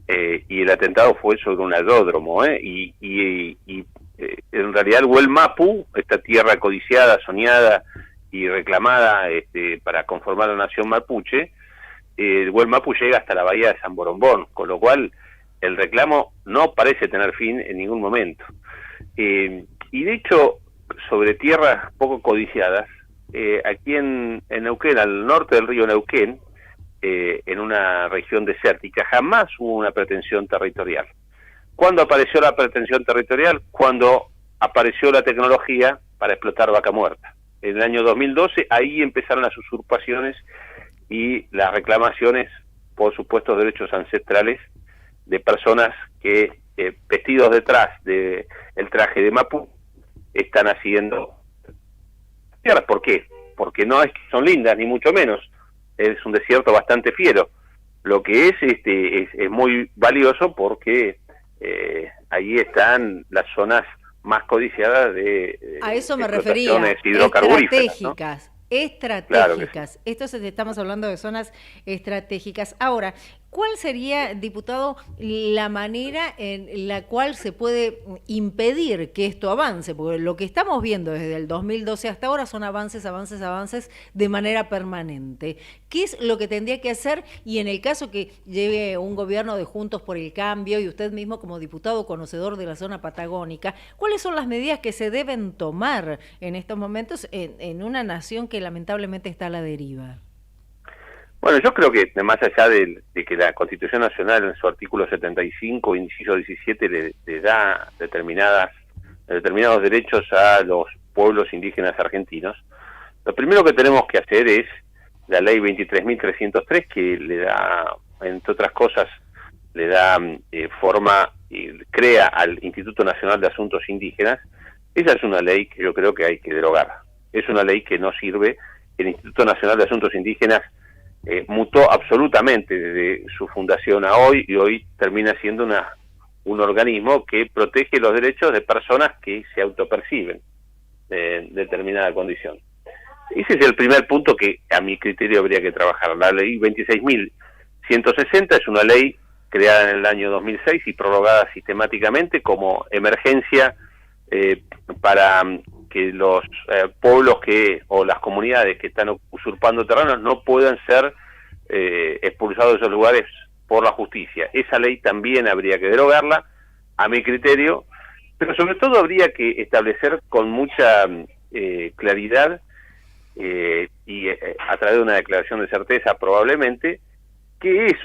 y el atentado fue sobre un aeródromo, y en realidad el Huelmapu, esta tierra codiciada, soñada y reclamada para conformar la nación mapuche, el Huelmapu llega hasta la bahía de San Borombón, con lo cual el reclamo no parece tener fin en ningún momento. Y de hecho, sobre tierras poco codiciadas, aquí en Neuquén, al norte del río Neuquén, en una región desértica, jamás hubo una pretensión territorial. ¿Cuándo apareció la pretensión territorial? Cuando apareció la tecnología para explotar vaca muerta. En el año 2012, ahí empezaron las usurpaciones y las reclamaciones por supuestos derechos ancestrales de personas que, vestidos detrás del traje de Mapu, están haciendo... ¿Por qué? Porque no es que son lindas, ni mucho menos. Es un desierto bastante fiero. Lo que es muy valioso porque ahí están las zonas más codiciadas de a eso me refería, hidrocarburíferas, estratégicas, ¿no? estratégicas. Claro que sí. Esto estamos hablando de zonas estratégicas. Ahora, ¿cuál sería, diputado, la manera en la cual se puede impedir que esto avance? Porque lo que estamos viendo desde el 2012 hasta ahora son avances de manera permanente. ¿Qué es lo que tendría que hacer? Y en el caso que lleve un gobierno de Juntos por el Cambio y usted mismo como diputado conocedor de la zona patagónica, ¿cuáles son las medidas que se deben tomar en estos momentos en una nación que lamentablemente está a la deriva? Bueno, yo creo que más allá de que la Constitución Nacional en su artículo 75, inciso 17, le da determinados derechos a los pueblos indígenas argentinos, lo primero que tenemos que hacer es la ley 23.303, que le da, entre otras cosas, le da forma y crea al Instituto Nacional de Asuntos Indígenas. Esa es una ley que yo creo que hay que derogar. Es una ley que no sirve. El Instituto Nacional de Asuntos Indígenas mutó absolutamente desde su fundación a hoy, y hoy termina siendo un organismo que protege los derechos de personas que se autoperciben en determinada condición. Ese es el primer punto que a mi criterio habría que trabajar. La ley 26.160 es una ley creada en el año 2006 y prorrogada sistemáticamente como emergencia para que los pueblos o las comunidades que están usurpando terrenos no puedan ser expulsados de esos lugares por la justicia. Esa ley también habría que derogarla, a mi criterio, pero sobre todo habría que establecer con mucha claridad y a través de una declaración de certeza probablemente, qué es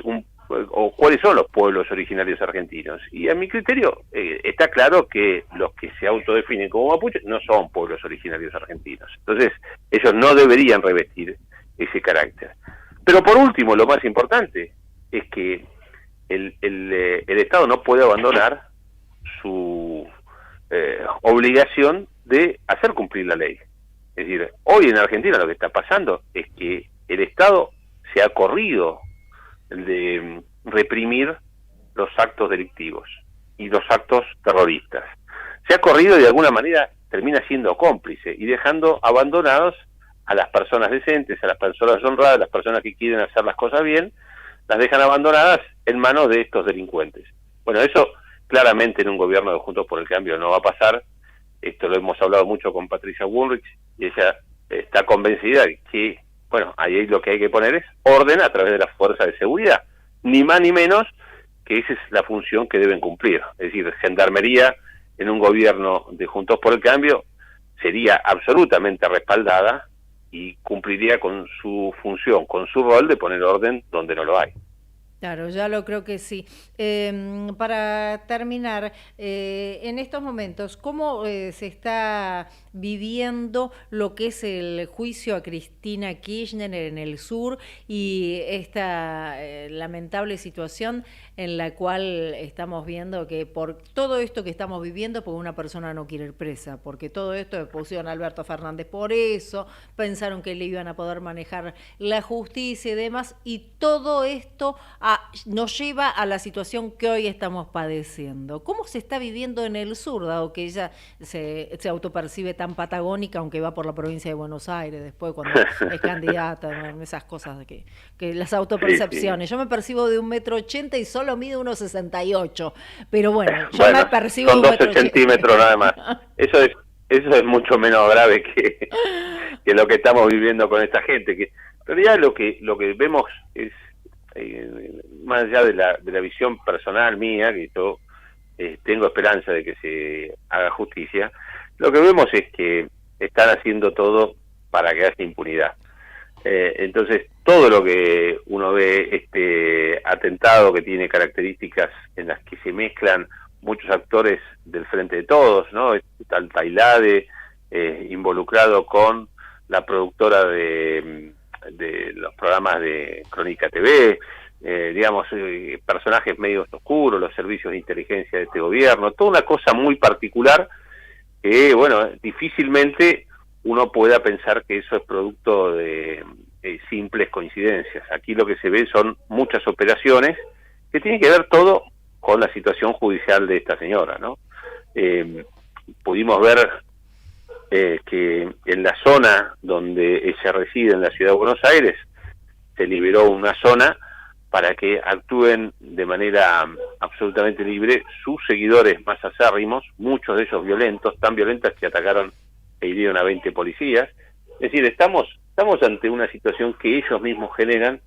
o cuáles son los pueblos originarios argentinos. Y a mi criterio está claro que los que se autodefinen como mapuches no son pueblos originarios argentinos. Entonces, ellos no deberían revestir ese carácter. Pero por último, lo más importante es que el Estado no puede abandonar su obligación de hacer cumplir la ley. Es decir, hoy en Argentina lo que está pasando es que el Estado se ha corrido de reprimir los actos delictivos y los actos terroristas. Se ha corrido y de alguna manera termina siendo cómplice y dejando abandonados a las personas decentes, a las personas honradas, a las personas que quieren hacer las cosas bien, las dejan abandonadas en manos de estos delincuentes. Bueno, eso claramente en un gobierno de Juntos por el Cambio no va a pasar. Esto lo hemos hablado mucho con Patricia Bullrich y ella está convencida de que, bueno, ahí lo que hay que poner es orden a través de las fuerzas de seguridad, ni más ni menos que esa es la función que deben cumplir. Es decir, Gendarmería en un gobierno de Juntos por el Cambio sería absolutamente respaldada y cumpliría con su función, con su rol de poner orden donde no lo hay. Claro, ya lo creo que sí. Para terminar, en estos momentos, ¿cómo se está viviendo lo que es el juicio a Cristina Kirchner en el sur y esta lamentable situación en la cual estamos viendo que por todo esto que estamos viviendo, porque una persona no quiere ir presa, porque todo esto pusieron a Alberto Fernández por eso, pensaron que le iban a poder manejar la justicia y demás, y todo esto nos lleva a la situación que hoy estamos padeciendo. ¿Cómo se está viviendo en el sur, dado que ella se autopercibe tan patagónica, aunque va por la provincia de Buenos Aires después cuando es candidata, esas cosas de que las autopercepciones? Sí, sí. Yo me percibo de 1,80 m y solo mido 1,68 m, pero bueno, yo me percibo son 12 centímetros nada más. Eso es mucho menos grave que lo que estamos viviendo con esta gente, que en realidad lo que vemos es más allá de la visión personal mía, que yo tengo esperanza de que se haga justicia, lo que vemos es que están haciendo todo para que haya impunidad. Entonces, todo lo que uno ve, este atentado que tiene características en las que se mezclan muchos actores del Frente de Todos, ¿no? Tal Tailade, involucrado con la productora de los programas de Crónica TV, digamos, personajes medios oscuros, los servicios de inteligencia de este gobierno, toda una cosa muy particular que, bueno, difícilmente uno pueda pensar que eso es producto de simples coincidencias. Aquí lo que se ve son muchas operaciones que tienen que ver todo con la situación judicial de esta señora, ¿no? Pudimos ver que en la zona donde ella reside, en la ciudad de Buenos Aires, se liberó una zona para que actúen de manera absolutamente libre sus seguidores más acérrimos, muchos de ellos violentos, tan violentos que atacaron e hirieron a 20 policías. Es decir, estamos ante una situación que ellos mismos generan,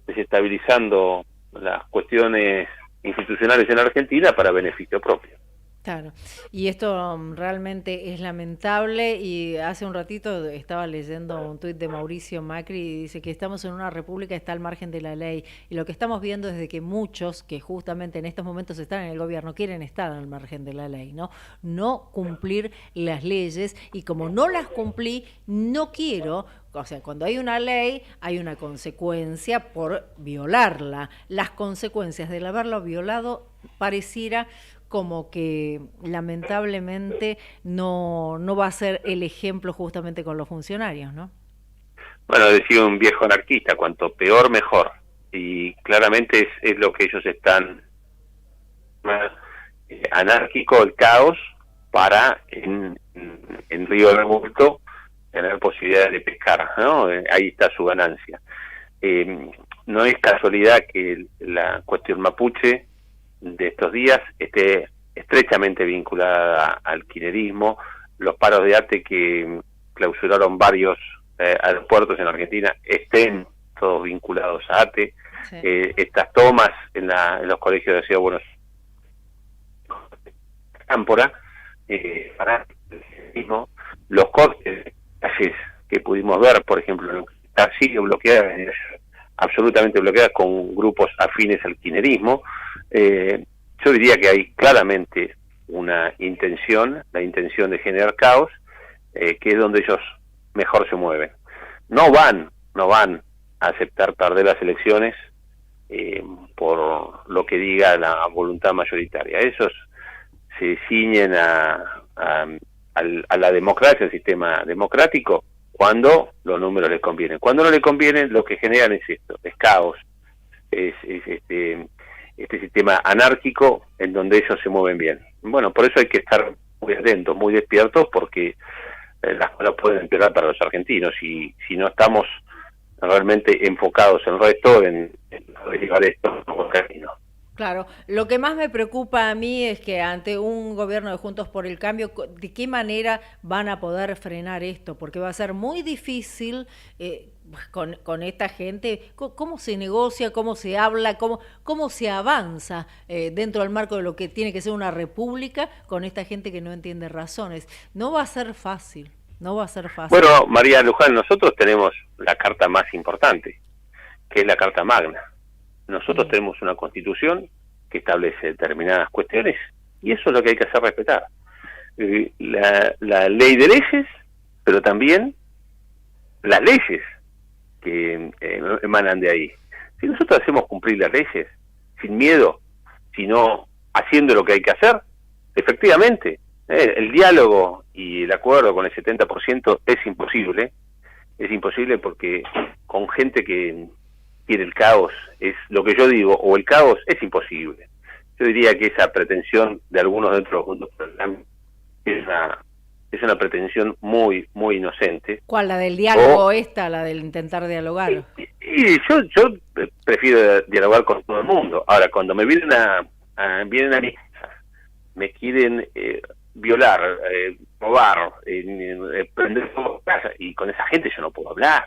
desestabilizando las cuestiones institucionales en Argentina para beneficio propio. Claro, y esto realmente es lamentable, y hace un ratito estaba leyendo un tuit de Mauricio Macri y dice que estamos en una república, está al margen de la ley, y lo que estamos viendo es de que muchos que justamente en estos momentos están en el gobierno quieren estar al margen de la ley, no cumplir las leyes, y como no las cumplí, no quiero. O sea, cuando hay una ley, hay una consecuencia por violarla. Las consecuencias del haberlo violado pareciera como que lamentablemente no va a ser el ejemplo justamente con los funcionarios, ¿no? Bueno, decía un viejo anarquista, cuanto peor mejor, y claramente es lo que ellos están, anárquico el caos, para en Río Revuelto tener posibilidades de pescar, ¿no? Ahí está su ganancia. No es casualidad que la cuestión mapuche de estos días esté estrechamente vinculada al kirchnerismo. Los paros de ATE que clausuraron varios aeropuertos en Argentina estén todos vinculados a ATE. Sí. Estas tomas en los colegios de la Ciudad de Buenos Aires, Cámpora, para el kirchnerismo, los cortes de calles que pudimos ver, por ejemplo, sigue bloqueada, absolutamente bloqueadas con grupos afines al kirchnerismo. Yo diría que hay claramente una intención, la intención de generar caos, que es donde ellos mejor se mueven. No van a aceptar perder las elecciones por lo que diga la voluntad mayoritaria. Esos se ciñen a la democracia, al sistema democrático, cuando los números les convienen. Cuando no les convienen, lo que generan es esto, es caos, es este sistema anárquico en donde ellos se mueven bien. Bueno, por eso hay que estar muy atentos, muy despiertos, porque las cosas pueden empeorar para los argentinos, y si no estamos realmente enfocados en el resto, en llevar esto como camino. Claro, lo que más me preocupa a mí es que ante un gobierno de Juntos por el Cambio, ¿de qué manera van a poder frenar esto? Porque va a ser muy difícil con esta gente. ¿Cómo se negocia, cómo se habla, cómo se avanza dentro del marco de lo que tiene que ser una república con esta gente que no entiende razones? No va a ser fácil, no va a ser fácil. Bueno, María Luján, nosotros tenemos la carta más importante, que es la Carta Magna. Nosotros tenemos una constitución que establece determinadas cuestiones, y eso es lo que hay que hacer respetar. La ley de leyes, pero también las leyes que emanan de ahí. Si nosotros hacemos cumplir las leyes sin miedo, sino haciendo lo que hay que hacer, efectivamente, el diálogo y el acuerdo con el 70% es imposible porque con gente que quiere el caos, es lo que yo digo, o el caos es imposible. Yo diría que esa pretensión de algunos dentro de Juntos por el Cambio es una pretensión muy, muy inocente. ¿Cuál? ¿La del diálogo la del intentar dialogar? Y yo prefiero dialogar con todo el mundo. Ahora, cuando me vienen a mi casa, me quieren violar, robar, prender fuego a casa, y con esa gente yo no puedo hablar.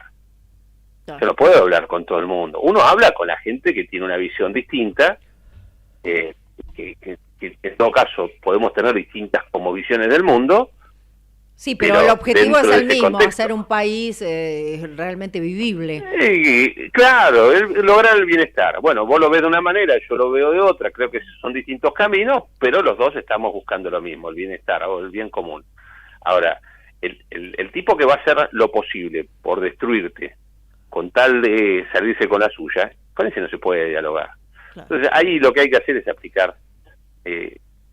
Yo no puedo hablar con todo el mundo. Uno habla con la gente que tiene una visión distinta, que en todo caso podemos tener distintas como visiones del mundo, Sí, pero el objetivo es el mismo, contexto. hacer un país realmente vivible. Claro, lograr el bienestar. Bueno, vos lo ves de una manera, yo lo veo de otra, creo que son distintos caminos, pero los dos estamos buscando lo mismo, el bienestar o el bien común. Ahora, el tipo que va a hacer lo posible por destruirte, con tal de salirse con la suya, con ese no se puede dialogar. Claro. Entonces, ahí lo que hay que hacer es aplicar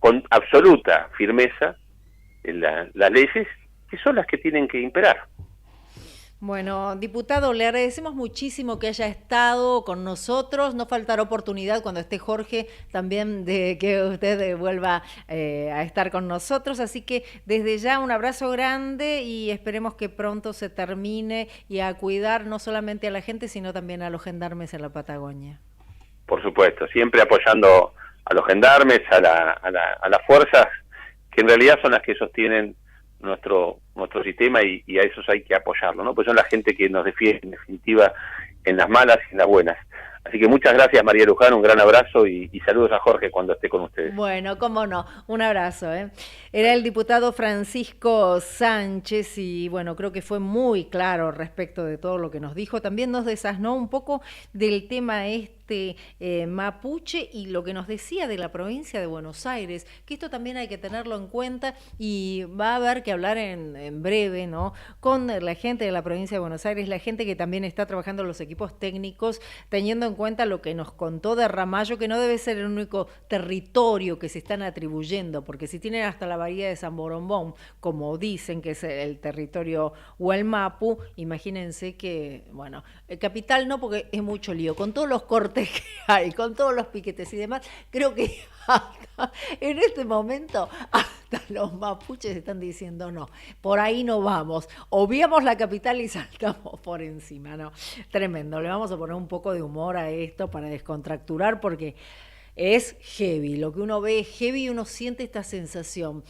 con absoluta firmeza las leyes, que son las que tienen que imperar. Bueno, diputado, le agradecemos muchísimo que haya estado con nosotros. No faltará oportunidad cuando esté Jorge también de que usted vuelva a estar con nosotros. Así que desde ya un abrazo grande y esperemos que pronto se termine y a cuidar no solamente a la gente, sino también a los gendarmes en la Patagonia. Por supuesto, siempre apoyando a los gendarmes, a las fuerzas que en realidad son las que sostienen nuestro sistema y a esos hay que apoyarlo, ¿no? Pues son la gente que nos defiende en definitiva en las malas y en las buenas. Así que muchas gracias, María Luján, un gran abrazo y saludos a Jorge cuando esté con ustedes. Bueno, cómo no, un abrazo. Era el diputado Francisco Sánchez y bueno, creo que fue muy claro respecto de todo lo que nos dijo. También nos desasnó un poco del tema mapuche y lo que nos decía de la provincia de Buenos Aires, que esto también hay que tenerlo en cuenta y va a haber que hablar en breve, ¿no? Con la gente de la provincia de Buenos Aires, la gente que también está trabajando en los equipos técnicos, teniendo en cuenta lo que nos contó de Ramallo, que no debe ser el único territorio que se están atribuyendo, porque si tienen hasta la bahía de San Borombón, como dicen que es el territorio Huelmapu, imagínense que, bueno, capital no, porque es mucho lío, con todos los cortes que hay, con todos los piquetes y demás, creo que hasta en este momento hasta los mapuches están diciendo no, por ahí no vamos, obviamos la capital y saltamos por encima, ¿no? Tremendo, le vamos a poner un poco de humor a esto para descontracturar porque es heavy, lo que uno ve es heavy y uno siente esta sensación,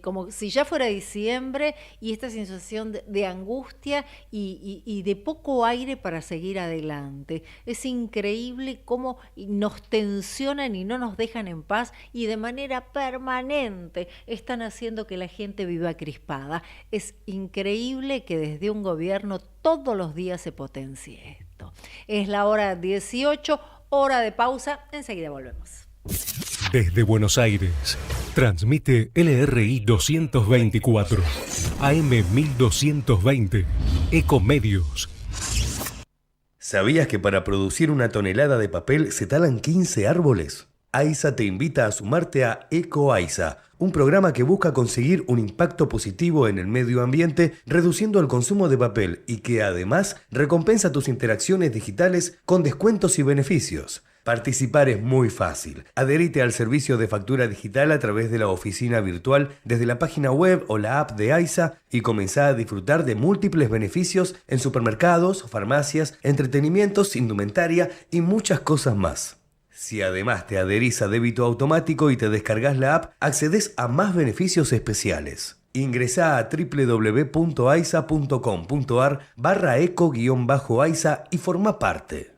como si ya fuera diciembre y esta sensación de angustia y de poco aire para seguir adelante. Es increíble cómo nos tensionan y no nos dejan en paz y de manera permanente están haciendo que la gente viva crispada. Es increíble que desde un gobierno todos los días se potencie esto. Es la hora 18, hora de pausa, enseguida volvemos. Desde Buenos Aires, transmite LRI 224, AM 1220, Ecomedios. ¿Sabías que para producir una tonelada de papel se talan 15 árboles? AISA te invita a sumarte a EcoAISA, un programa que busca conseguir un impacto positivo en el medio ambiente reduciendo el consumo de papel y que además recompensa tus interacciones digitales con descuentos y beneficios. Participar es muy fácil. Adherite al servicio de factura digital a través de la oficina virtual desde la página web o la app de AISA y comenzá a disfrutar de múltiples beneficios en supermercados, farmacias, entretenimientos, indumentaria y muchas cosas más. Si además te adherís a débito automático y te descargas la app, accedes a más beneficios especiales. Ingresá a www.aisa.com.ar/eco-aisa y forma parte.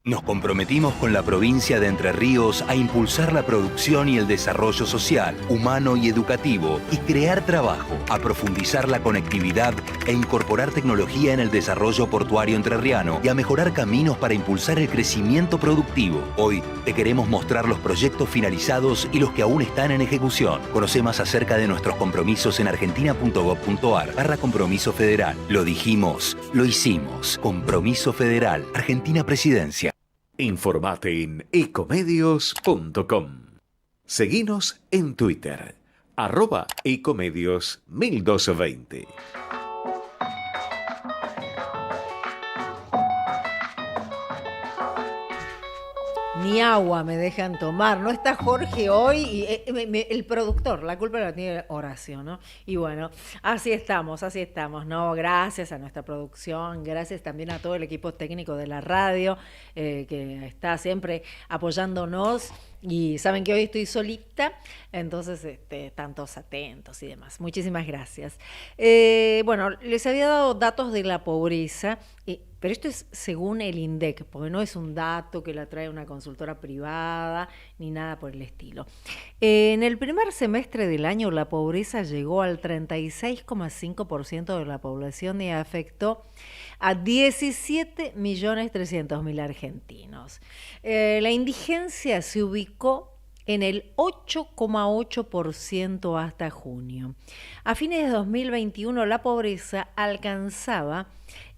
Nos comprometimos con la provincia de Entre Ríos a impulsar la producción y el desarrollo social, humano y educativo y crear trabajo, a profundizar la conectividad e incorporar tecnología en el desarrollo portuario entrerriano y a mejorar caminos para impulsar el crecimiento productivo. Hoy te queremos mostrar los proyectos finalizados y los que aún están en ejecución. Conoce más acerca de nuestros compromisos en argentina.gov.ar/compromiso federal. Lo dijimos, lo hicimos. Compromiso Federal. Argentina Presidencia. Informate en ecomedios.com. Seguinos en Twitter, @ecomedios1220. Ni agua me dejan tomar. No está Jorge hoy y el productor, la culpa la tiene Horacio, ¿no? Y bueno, así estamos, ¿no? Gracias a nuestra producción, gracias también a todo el equipo técnico de la radio que está siempre apoyándonos y saben que hoy estoy solita, entonces están todos atentos y demás. Muchísimas gracias. Bueno, les había dado datos de la pobreza, pero esto es según el INDEC, porque no es un dato que la trae una consultora privada ni nada por el estilo. En el primer semestre del año la pobreza llegó al 36,5% de la población y afectó a 17.300.000 argentinos. La indigencia se ubicó en el 8,8% hasta junio. A fines de 2021 la pobreza alcanzaba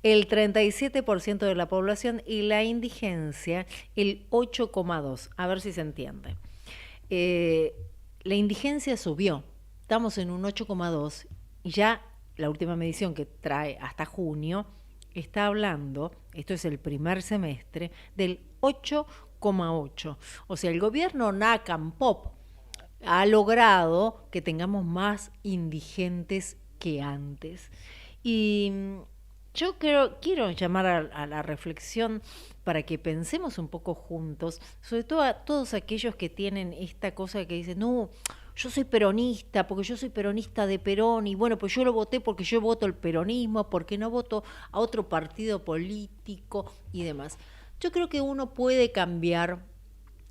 el 37% de la población y la indigencia el 8,2%. A ver si se entiende. La indigencia subió, estamos en un 8,2% y ya la última medición que trae hasta junio está hablando, esto es el primer semestre, del 8,8%. O sea, el gobierno NACAM POP ha logrado que tengamos más indigentes que antes. Y yo quiero llamar a la reflexión para que pensemos un poco juntos, sobre todo a todos aquellos que tienen esta cosa que dicen, no, yo soy peronista, porque yo soy peronista de Perón, y bueno, pues yo lo voté porque yo voto el peronismo, porque no voto a otro partido político y demás. Yo creo que uno puede cambiar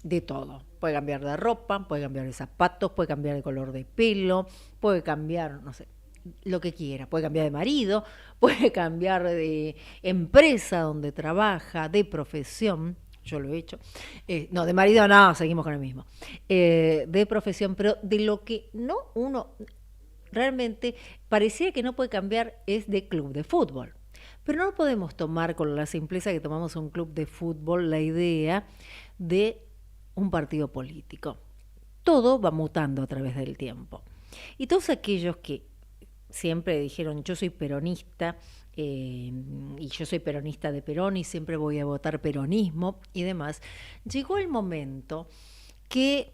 de todo. Puede cambiar de ropa, puede cambiar de zapatos, puede cambiar de color de pelo, puede cambiar, no sé, lo que quiera. Puede cambiar de marido, puede cambiar de empresa donde trabaja, de profesión. Yo lo he hecho. No, de marido no, seguimos con el mismo. De profesión, pero de lo que no uno realmente pareciera que no puede cambiar es de club de fútbol. Pero no podemos tomar con la simpleza que tomamos un club de fútbol la idea de un partido político. Todo va mutando a través del tiempo. Y todos aquellos que siempre dijeron yo soy peronista y yo soy peronista de Perón y siempre voy a votar peronismo y demás, llegó el momento que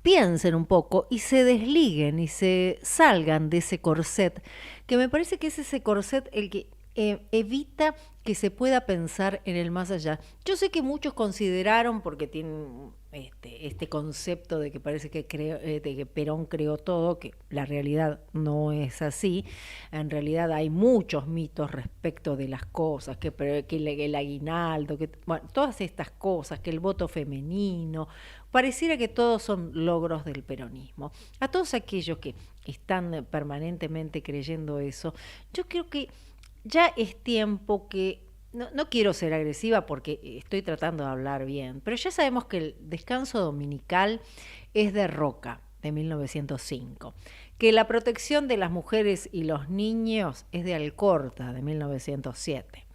piensen un poco y se desliguen y se salgan de ese corset, que me parece que es ese corset el que evita que se pueda pensar en el más allá. Yo sé que muchos consideraron, porque tienen este concepto de que parece que de que Perón creó todo, que la realidad no es así. En realidad hay muchos mitos respecto de las cosas, que el aguinaldo, bueno, todas estas cosas, que el voto femenino, pareciera que todos son logros del peronismo. A todos aquellos que están permanentemente creyendo eso, yo creo que ya es tiempo que, no quiero ser agresiva porque estoy tratando de hablar bien, pero ya sabemos que el descanso dominical es de Roca, de 1905, que la protección de las mujeres y los niños es de Alcorta, de 1907.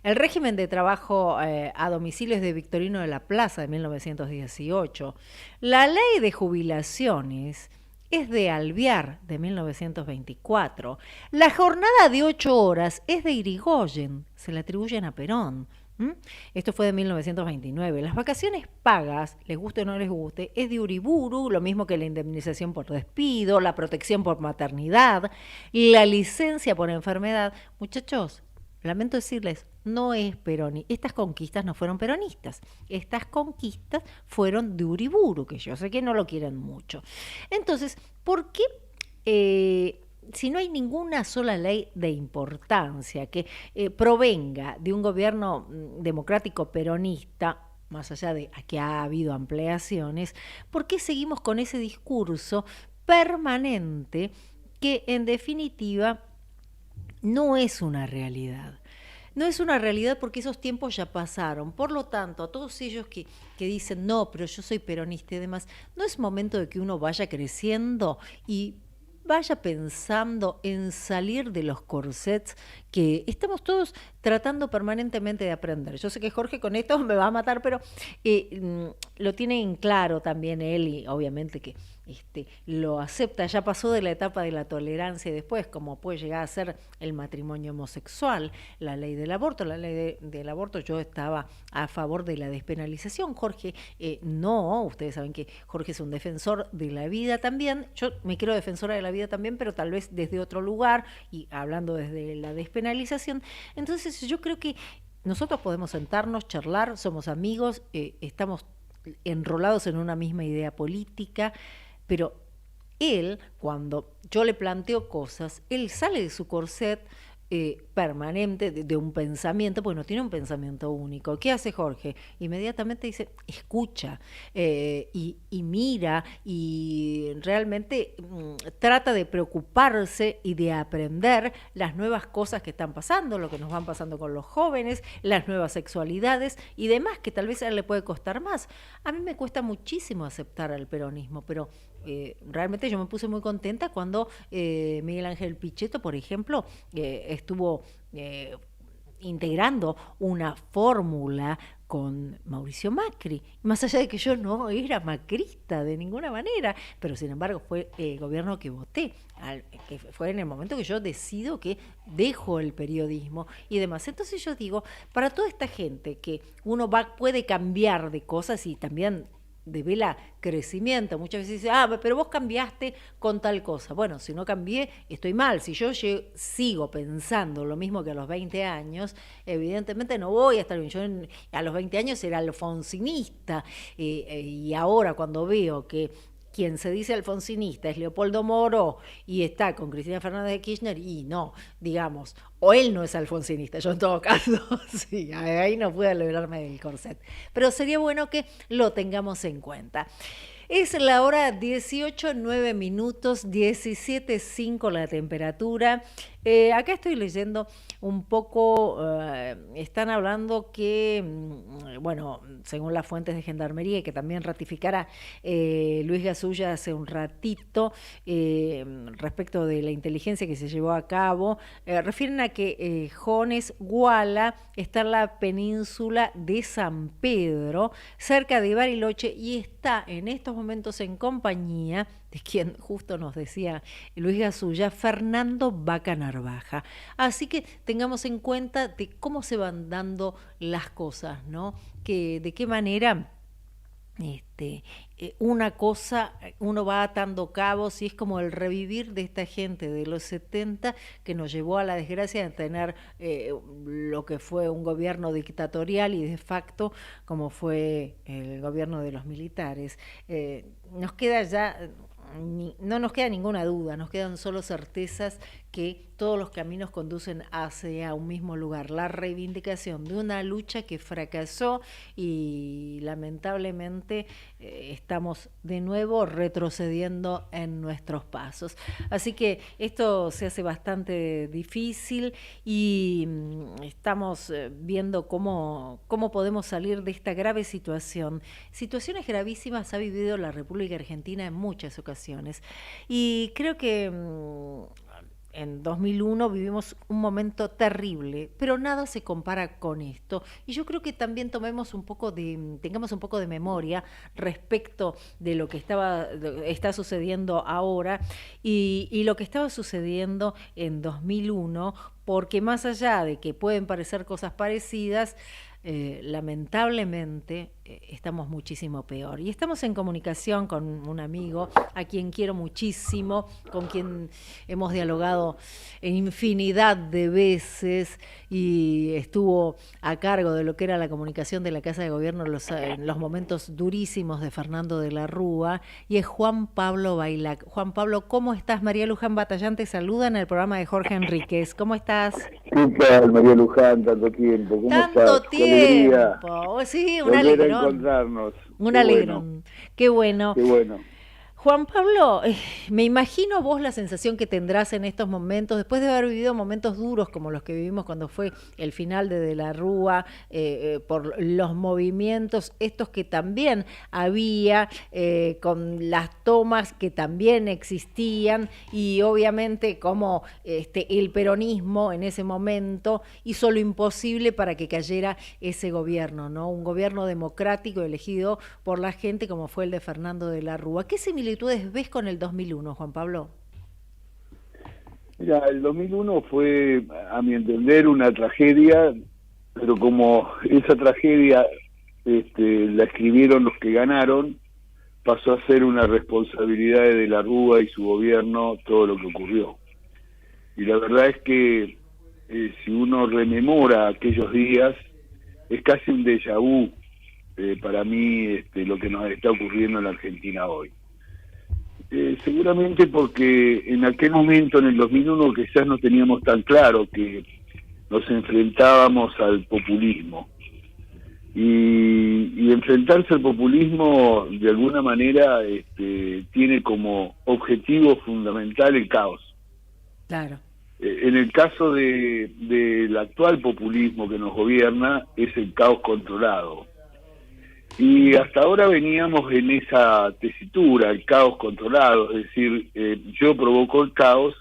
El régimen de trabajo a domicilio es de Victorino de la Plaza, de 1918. La ley de jubilaciones es de Alvear, de 1924. La jornada de 8 horas es de Irigoyen, se le atribuyen a Perón. Esto fue de 1929. Las vacaciones pagas, les guste o no les guste, es de Uriburu, lo mismo que la indemnización por despido, la protección por maternidad, la licencia por enfermedad. Muchachos, lamento decirles, no es peronista. Estas conquistas no fueron peronistas. Estas conquistas fueron de Uriburu, que yo sé que no lo quieren mucho. Entonces, ¿por qué si no hay ninguna sola ley de importancia que provenga de un gobierno democrático peronista, más allá de que ha habido ampliaciones, por qué seguimos con ese discurso permanente que en definitiva no es una realidad? No es una realidad porque esos tiempos ya pasaron. Por lo tanto, a todos ellos que dicen, no, pero yo soy peronista y demás, no es momento de que uno vaya creciendo y vaya pensando en salir de los corsets que estamos todos tratando permanentemente de aprender. Yo sé que Jorge con esto me va a matar, pero lo tiene en claro también él y obviamente que lo acepta, ya pasó de la etapa de la tolerancia y después, como puede llegar a ser el matrimonio homosexual, la ley del aborto. La ley del aborto, yo estaba a favor de la despenalización. Jorge, no, ustedes saben que Jorge es un defensor de la vida también. Yo me quiero defensora de la vida también, pero tal vez desde otro lugar y hablando desde la despenalización. Entonces yo creo que nosotros podemos sentarnos, charlar, somos amigos, estamos enrolados en una misma idea política, pero él, cuando yo le planteo cosas, él sale de su corset permanente de un pensamiento, pues no tiene un pensamiento único. ¿Qué hace Jorge? Inmediatamente dice, escucha y mira y realmente trata de preocuparse y de aprender las nuevas cosas que están pasando, lo que nos van pasando con los jóvenes, las nuevas sexualidades y demás, que tal vez a él le puede costar más. A mí me cuesta muchísimo aceptar al peronismo, pero realmente yo me puse muy contenta cuando Miguel Ángel Pichetto, por ejemplo, estuvo integrando una fórmula con Mauricio Macri, más allá de que yo no era macrista de ninguna manera, pero sin embargo fue el gobierno que voté, que fue en el momento que yo decido que dejo el periodismo y demás. Entonces yo digo, para toda esta gente que uno puede cambiar de cosas y también devela crecimiento. Muchas veces dice, pero vos cambiaste con tal cosa. Bueno, si no cambié, estoy mal. Si yo sigo pensando lo mismo que a los 20 años, evidentemente no voy a estar bien. Yo a los 20 años era alfonsinista y ahora cuando veo que quien se dice alfonsinista es Leopoldo Moro y está con Cristina Fernández de Kirchner, y no, digamos, o él no es alfonsinista, yo en todo caso, sí, ahí no puedo librarme del corset. Pero sería bueno que lo tengamos en cuenta. Es la hora 18, 9 minutos, 17.5 la temperatura. Acá estoy leyendo un poco, están hablando que, bueno, según las fuentes de Gendarmería, que también ratificara Luis Gasulla hace un ratito, respecto de la inteligencia que se llevó a cabo, refieren a que Jones Guala está en la península de San Pedro, cerca de Bariloche, y está en estos momentos en compañía de quien justo nos decía Luis Gasulla, Fernando Vaca Narvaja. Así que tengamos en cuenta de cómo se van dando las cosas, ¿no? Que de qué manera una cosa, uno va atando cabos y es como el revivir de esta gente de los 70 que nos llevó a la desgracia de tener lo que fue un gobierno dictatorial y de facto como fue el gobierno de los militares. Nos queda ya... No nos queda ninguna duda, nos quedan solo certezas que todos los caminos conducen hacia un mismo lugar, la reivindicación de una lucha que fracasó y lamentablemente estamos de nuevo retrocediendo en nuestros pasos. Así que esto se hace bastante difícil y estamos viendo cómo podemos salir de esta grave situación. Situaciones gravísimas ha vivido la República Argentina en muchas ocasiones y creo que en 2001 vivimos un momento terrible, pero nada se compara con esto. Y yo creo que también tengamos un poco de memoria respecto de lo que está sucediendo ahora y lo que estaba sucediendo en 2001, porque más allá de que pueden parecer cosas parecidas, lamentablemente estamos muchísimo peor. Y estamos en comunicación con un amigo a quien quiero muchísimo, con quien hemos dialogado en infinidad de veces y estuvo a cargo de lo que era la comunicación de la Casa de Gobierno en los momentos durísimos de Fernando de la Rúa, y es Juan Pablo Bailac. Juan Pablo, ¿cómo estás? María Luján Batallán te saluda en el programa de Jorge Enríquez. ¿Cómo estás? ¿Qué tal, María Luján? Tanto tiempo. ¿Cómo estás? Tiempo. Sí, un alegrón. Encontrarnos. Un alegrón. Qué bueno. Qué bueno. Juan Pablo, me imagino vos la sensación que tendrás en estos momentos, después de haber vivido momentos duros como los que vivimos cuando fue el final de la Rúa, por los movimientos estos que también había, con las tomas que también existían, y obviamente como el peronismo en ese momento hizo lo imposible para que cayera ese gobierno, ¿no? Un gobierno democrático elegido por la gente como fue el de Fernando de la Rúa. ¿Qué similitudes ves con el 2001, Juan Pablo? Mira, el 2001 fue, a mi entender, una tragedia, pero como esa tragedia la escribieron los que ganaron, pasó a ser una responsabilidad de la Rúa y su gobierno todo lo que ocurrió. Y la verdad es que si uno rememora aquellos días, es casi un déjà vu para mí lo que nos está ocurriendo en la Argentina hoy. Seguramente porque en aquel momento, en el 2001, quizás no teníamos tan claro que nos enfrentábamos al populismo. Y enfrentarse al populismo, de alguna manera, tiene como objetivo fundamental el caos. Claro. En el caso del actual populismo que nos gobierna, es el caos controlado. Y hasta ahora veníamos en esa tesitura, el caos controlado, es decir, yo provoco el caos,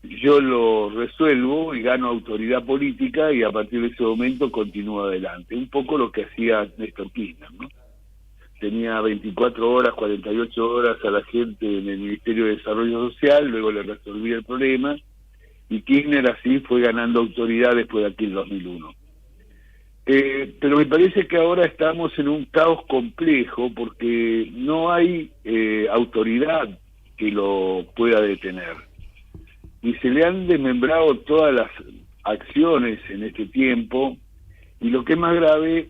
yo lo resuelvo y gano autoridad política y a partir de ese momento continúo adelante. Un poco lo que hacía Néstor Kirchner, ¿no? Tenía 24 horas, 48 horas a la gente en el Ministerio de Desarrollo Social, luego le resolvía el problema, y Kirchner así fue ganando autoridad después de aquel 2001. Pero me parece que ahora estamos en un caos complejo porque no hay autoridad que lo pueda detener. Y se le han desmembrado todas las acciones en este tiempo, y lo que es más grave,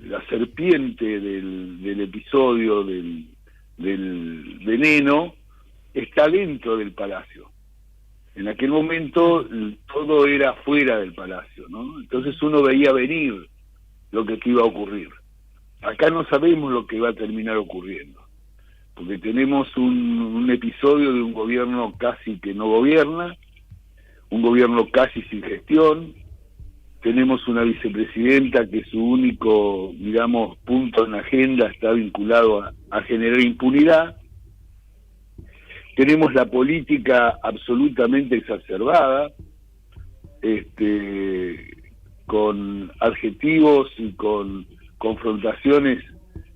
la serpiente del episodio del veneno está dentro del palacio. En aquel momento todo era fuera del palacio, ¿no? Entonces uno veía venir lo que iba a ocurrir. Acá no sabemos lo que va a terminar ocurriendo, porque tenemos un episodio de un gobierno casi que no gobierna, un gobierno casi sin gestión, tenemos una vicepresidenta que su único, punto en la agenda está vinculado a generar impunidad, tenemos la política absolutamente exacerbada, con adjetivos y con confrontaciones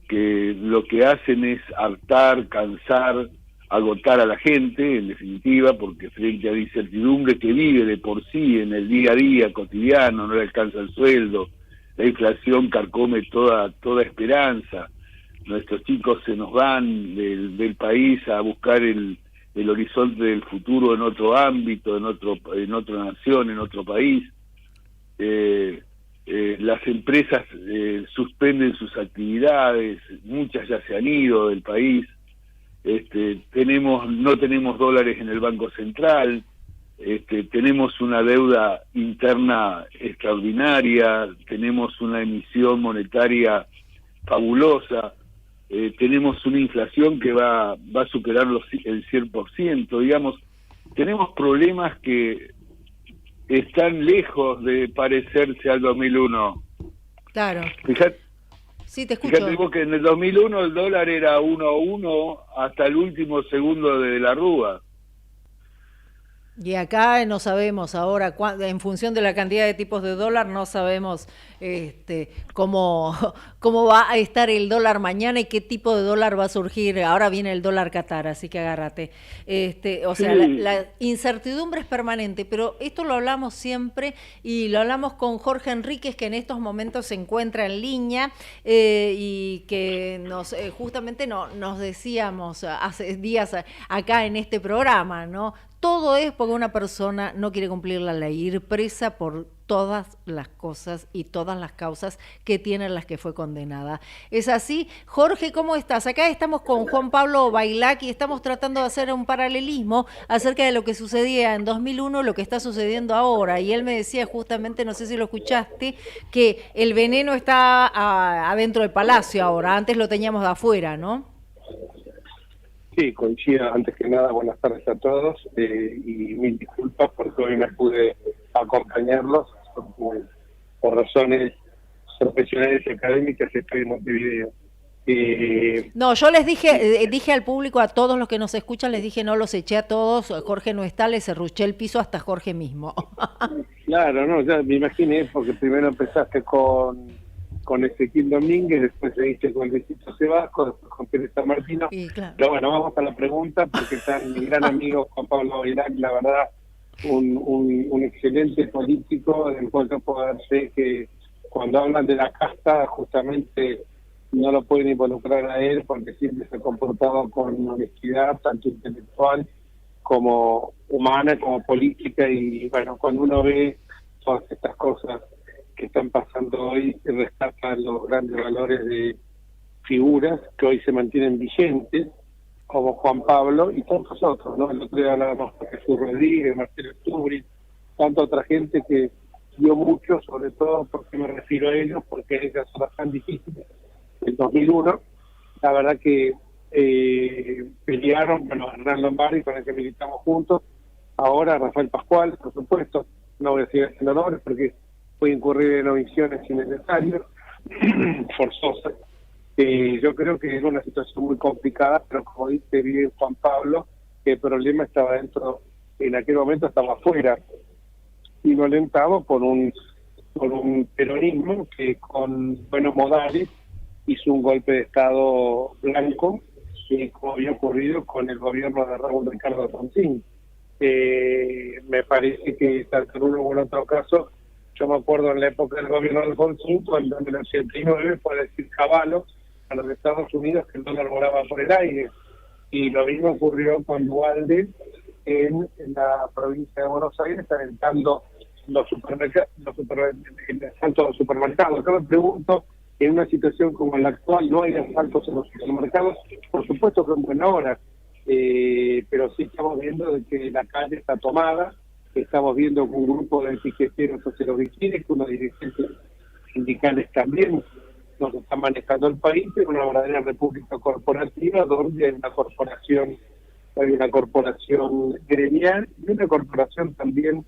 que lo que hacen es hartar, cansar, agotar a la gente, en definitiva, porque frente a la incertidumbre que vive de por sí en el día a día cotidiano, no le alcanza el sueldo, la inflación carcome toda esperanza, nuestros chicos se nos van del país a buscar el horizonte del futuro en otro ámbito, en otra nación, en otro país. Las empresas suspenden sus actividades, muchas ya se han ido del país, no tenemos dólares en el Banco Central, tenemos una deuda interna extraordinaria, tenemos una emisión monetaria fabulosa, tenemos una inflación que va a superar el 100%, digamos, tenemos problemas que están lejos de parecerse al 2001. Claro. Fíjate, sí, te escucho. Fíjate vos que en el 2001 el dólar era 1.1 hasta el último segundo de la Rúa. Y acá no sabemos ahora, en función de la cantidad de tipos de dólar, no sabemos cómo va a estar el dólar mañana y qué tipo de dólar va a surgir. Ahora viene el dólar Qatar, así que agárrate. La incertidumbre es permanente, pero esto lo hablamos siempre y lo hablamos con Jorge Enríquez, que en estos momentos se encuentra en línea y que justamente nos decíamos hace días acá en este programa, ¿no? Todo es porque una persona no quiere cumplir la ley, ir presa por todas las cosas y todas las causas que tiene las que fue condenada. ¿Es así? Jorge, ¿cómo estás? Acá estamos con Juan Pablo Bailac y estamos tratando de hacer un paralelismo acerca de lo que sucedía en 2001, lo que está sucediendo ahora. Y él me decía justamente, no sé si lo escuchaste, que el veneno está adentro del palacio ahora, antes lo teníamos de afuera, ¿no? Sí, coincido. Antes que nada, buenas tardes a todos y mil disculpas porque hoy no pude acompañarlos por razones profesionales y académicas. Estoy en Montevideo. No, yo les dije al público, a todos los que nos escuchan, les dije no los eché a todos, Jorge no está, les serruché el piso hasta Jorge mismo. Claro, no, ya me imaginé, porque primero empezaste con Ezequiel Domínguez, después seguiste con Luisito Sebasco, después con Pérez San Martino. Claro. Pero bueno, vamos a la pregunta, porque está mi gran amigo Juan Pablo Bailac, la verdad, un excelente político, del cual yo puedo dar fe que cuando hablan de la casta, justamente no lo pueden involucrar a él porque siempre se ha comportado con honestidad, tanto intelectual como humana, como política, y bueno, cuando uno ve todas estas cosas que están pasando hoy, rescata los grandes valores de figuras que hoy se mantienen vigentes, como Juan Pablo y tantos otros, ¿no? El otro día hablábamos de Jesús Rodríguez, Marcelo Stubri, tanta otra gente que dio mucho, sobre todo porque me refiero a ellos, porque ellas son tan difíciles. En 2001, la verdad que pelearon, bueno, Hernán Lombardi, con el que militamos juntos, ahora Rafael Pascual, por supuesto, no voy a seguir haciendo nombres porque puede incurrir en omisiones innecesarias, forzosas. Yo creo que era una situación muy complicada, pero como dice bien Juan Pablo, el problema estaba dentro, en aquel momento estaba afuera, y lo alentamos por un peronismo que con buenos modales hizo un golpe de Estado blanco, como había ocurrido con el gobierno de Raúl Ricardo Alfonsín. Me parece que tanto en uno como en otro caso, yo me acuerdo en la época del gobierno de Alfonsín, cuando en el 89 fue a decir Cavallo a los Estados Unidos que el dólar volaba por el aire, y lo mismo ocurrió con Duhalde en la provincia de Buenos Aires, alentando los supermercados, el asalto a los supermercados. Yo me pregunto, en una situación como la actual, no hay asaltos en los supermercados, por supuesto que en buena hora, pero sí estamos viendo de que la calle está tomada, estamos viendo que un grupo de piqueteros se los vigila, que unos dirigentes sindicales también nos están manejando el país, pero una verdadera república corporativa donde hay una corporación gremial y una corporación también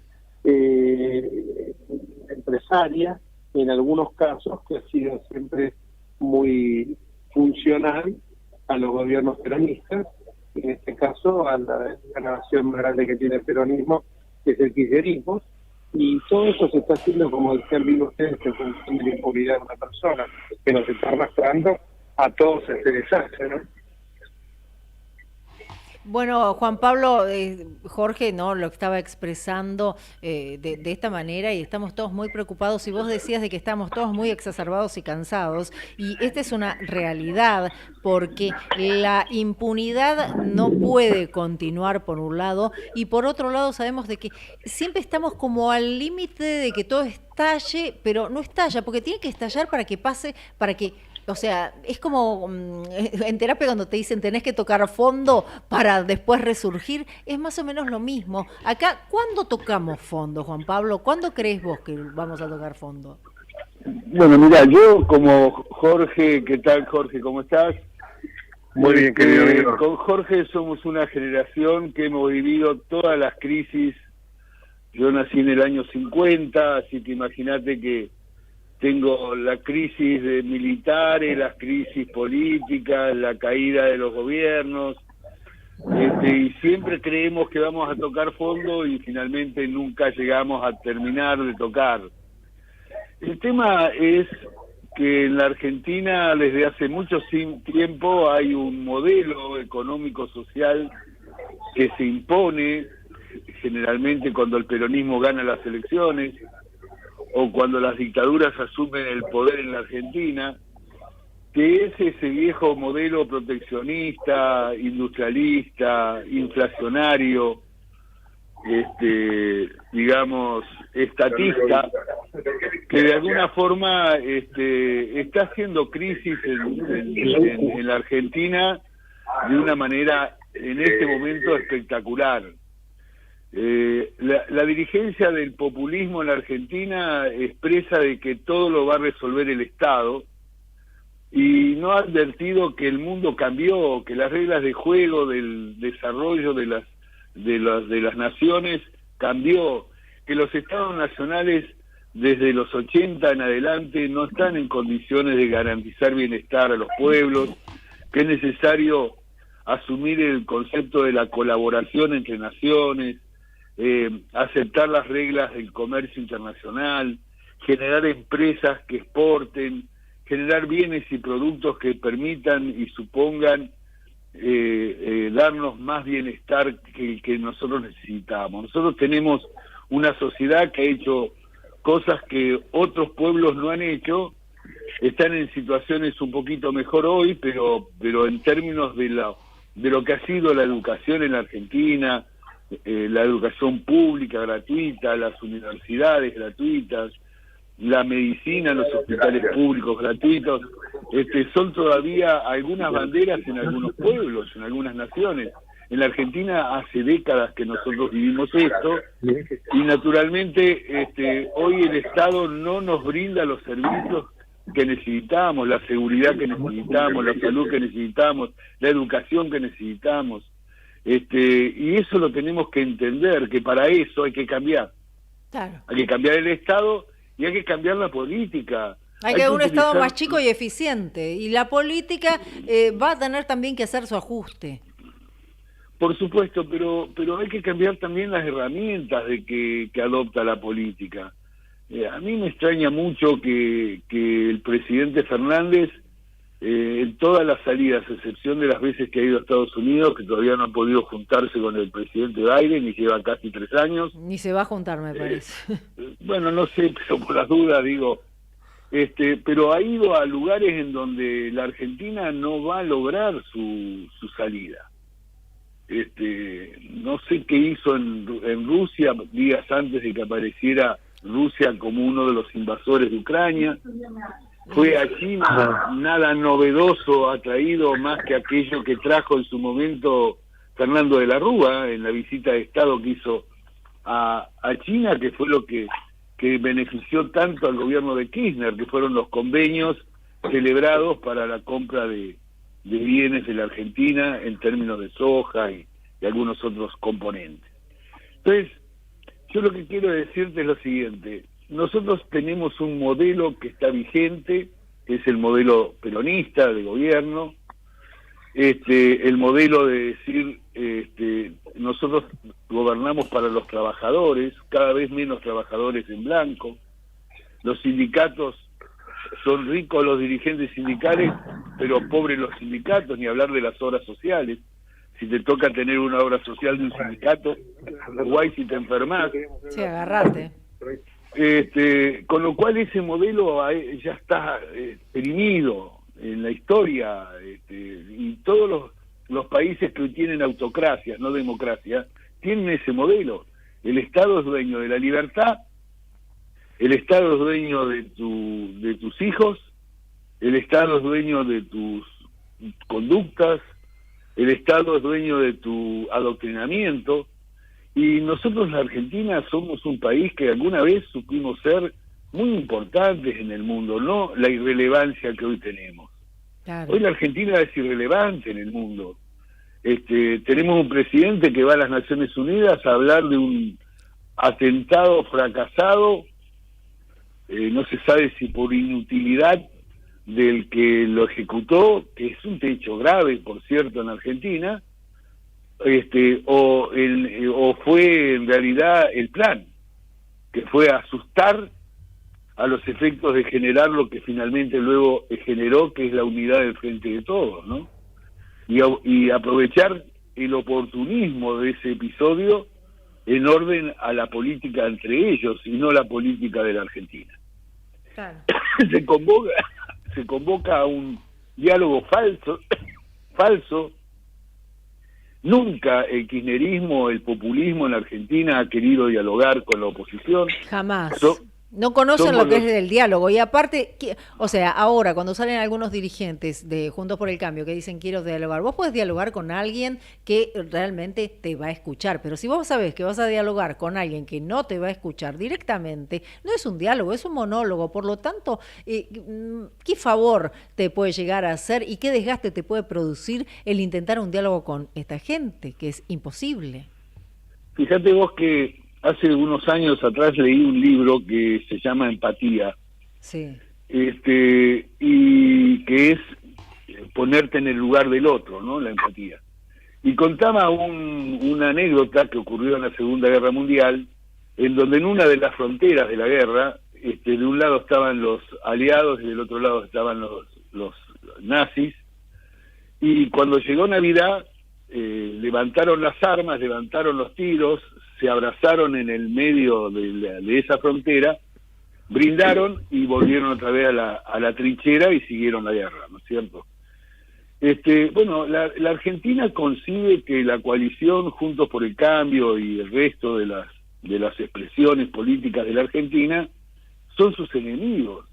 empresaria, en algunos casos, que ha sido siempre muy funcional a los gobiernos peronistas, en este caso a la nación más grande que tiene el peronismo, que es el kirchnerismo, y todo eso se está haciendo, como decían bien ustedes, en función de la impunidad de una persona, que nos está arrastrando a todos ese desastre, ¿no? Bueno, Juan Pablo, Jorge, no, lo estaba expresando de esta manera, y estamos todos muy preocupados, y vos decías de que estamos todos muy exacerbados y cansados, y esta es una realidad, porque la impunidad no puede continuar por un lado, y por otro lado sabemos de que siempre estamos como al límite de que todo estalle, pero no estalla, porque tiene que estallar para que pase, para que... O sea, es como en terapia cuando te dicen tenés que tocar fondo para después resurgir, es más o menos lo mismo. Acá, ¿cuándo tocamos fondo, Juan Pablo? ¿Cuándo crees vos que vamos a tocar fondo? Bueno, mira, yo como Jorge, ¿qué tal, Jorge? ¿Cómo estás? Muy bien, querido amigo. Con Jorge somos una generación que hemos vivido todas las crisis. Yo nací en el año 50, así que imagínate que tengo la crisis de militares, las crisis políticas, la caída de los gobiernos, y siempre creemos que vamos a tocar fondo y finalmente nunca llegamos a terminar de tocar. El tema es que en la Argentina desde hace mucho tiempo hay un modelo económico-social que se impone generalmente cuando el peronismo gana las elecciones, o cuando las dictaduras asumen el poder en la Argentina, que es ese viejo modelo proteccionista, industrialista, inflacionario, digamos, estatista, que de alguna forma está haciendo crisis en la Argentina de una manera en este momento espectacular. La dirigencia del populismo en la Argentina expresa de que todo lo va a resolver el Estado, y no ha advertido que el mundo cambió, que las reglas de juego del desarrollo de las naciones cambió, que los estados nacionales desde los 80 en adelante no están en condiciones de garantizar bienestar a los pueblos, que es necesario asumir el concepto de la colaboración entre naciones, aceptar las reglas del comercio internacional, generar empresas que exporten, generar bienes y productos que permitan y supongan darnos más bienestar que nosotros necesitamos. Nosotros tenemos una sociedad que ha hecho cosas que otros pueblos no han hecho, están en situaciones un poquito mejor hoy, pero en términos de lo que ha sido la educación en la Argentina, la educación pública gratuita, las universidades gratuitas, la medicina, los hospitales públicos gratuitos, son todavía algunas banderas en algunos pueblos, en algunas naciones. En la Argentina hace décadas que nosotros vivimos esto y naturalmente hoy el Estado no nos brinda los servicios que necesitamos, la seguridad que necesitamos, la salud que necesitamos, la educación que necesitamos. Y eso lo tenemos que entender, que para eso hay que cambiar. Claro. Hay que cambiar el Estado y hay que cambiar la política. Hay que un Estado más chico y eficiente. Y la política va a tener también que hacer su ajuste. Por supuesto, pero hay que cambiar también las herramientas que adopta la política. A mí me extraña mucho que el presidente Fernández, en todas las salidas, a excepción de las veces que ha ido a Estados Unidos, que todavía no ha podido juntarse con el presidente Biden y lleva casi 3 años. Ni se va a juntar, me parece. Bueno, no sé, pero por las dudas digo, pero ha ido a lugares en donde la Argentina no va a lograr su salida. No sé qué hizo en Rusia días antes de que apareciera Rusia como uno de los invasores de Ucrania. Fue a China, nada novedoso ha traído más que aquello que trajo en su momento Fernando de la Rúa en la visita de Estado que hizo a China, que fue lo que benefició tanto al gobierno de Kirchner, que fueron los convenios celebrados para la compra de bienes de la Argentina en términos de soja y algunos otros componentes. Entonces, yo lo que quiero decirte es lo siguiente: nosotros tenemos un modelo que está vigente, que es el modelo peronista de gobierno, el modelo de decir, nosotros gobernamos para los trabajadores, cada vez menos trabajadores en blanco, los sindicatos son ricos los dirigentes sindicales, pero pobres los sindicatos, ni hablar de las obras sociales. Si te toca tener una obra social de un sindicato, guay si te enfermas. Sí, agarrate. Con lo cual ese modelo ya está perimido en la historia, y todos los países que tienen autocracias, no democracia, tienen ese modelo. El Estado es dueño de la libertad, el Estado es dueño de tus hijos, el Estado es dueño de tus conductas, el Estado es dueño de tu adoctrinamiento, y nosotros la Argentina somos un país que alguna vez supimos ser muy importantes en el mundo, no la irrelevancia que hoy tenemos. Claro. Hoy la Argentina es irrelevante en el mundo. Tenemos un presidente que va a las Naciones Unidas a hablar de un atentado fracasado, no se sabe si por inutilidad del que lo ejecutó, que es un hecho grave, por cierto, en Argentina, o fue en realidad el plan, que fue asustar a los efectos de generar lo que finalmente luego generó, que es la unidad del frente de todos, ¿no? Y aprovechar el oportunismo de ese episodio en orden a la política entre ellos y no la política de la Argentina. Claro. Se convoca a un diálogo falso. Nunca el kirchnerismo, el populismo en la Argentina ha querido dialogar con la oposición. Jamás. No conocen lo que es el diálogo. Y aparte, o sea, ahora cuando salen algunos dirigentes de Juntos por el Cambio que dicen quiero dialogar, vos podés dialogar con alguien que realmente te va a escuchar. Pero si vos sabés que vas a dialogar con alguien que no te va a escuchar directamente, no es un diálogo, es un monólogo. Por lo tanto, ¿qué favor te puede llegar a hacer y qué desgaste te puede producir el intentar un diálogo con esta gente, que es imposible? Fíjate vos que hace unos años atrás leí un libro que se llama Empatía. Sí. Y que es ponerte en el lugar del otro, ¿no? La empatía. Y contaba una anécdota que ocurrió en la Segunda Guerra Mundial, en donde en una de las fronteras de la guerra, de un lado estaban los aliados y del otro lado estaban los nazis, y cuando llegó Navidad, levantaron las armas, levantaron los tiros, se abrazaron en el medio de esa frontera brindaron y volvieron otra vez a la trinchera y siguieron la guerra, ¿no es cierto? Bueno, la Argentina concibe que la coalición Juntos por el Cambio y el resto de las expresiones políticas de la Argentina son sus enemigos.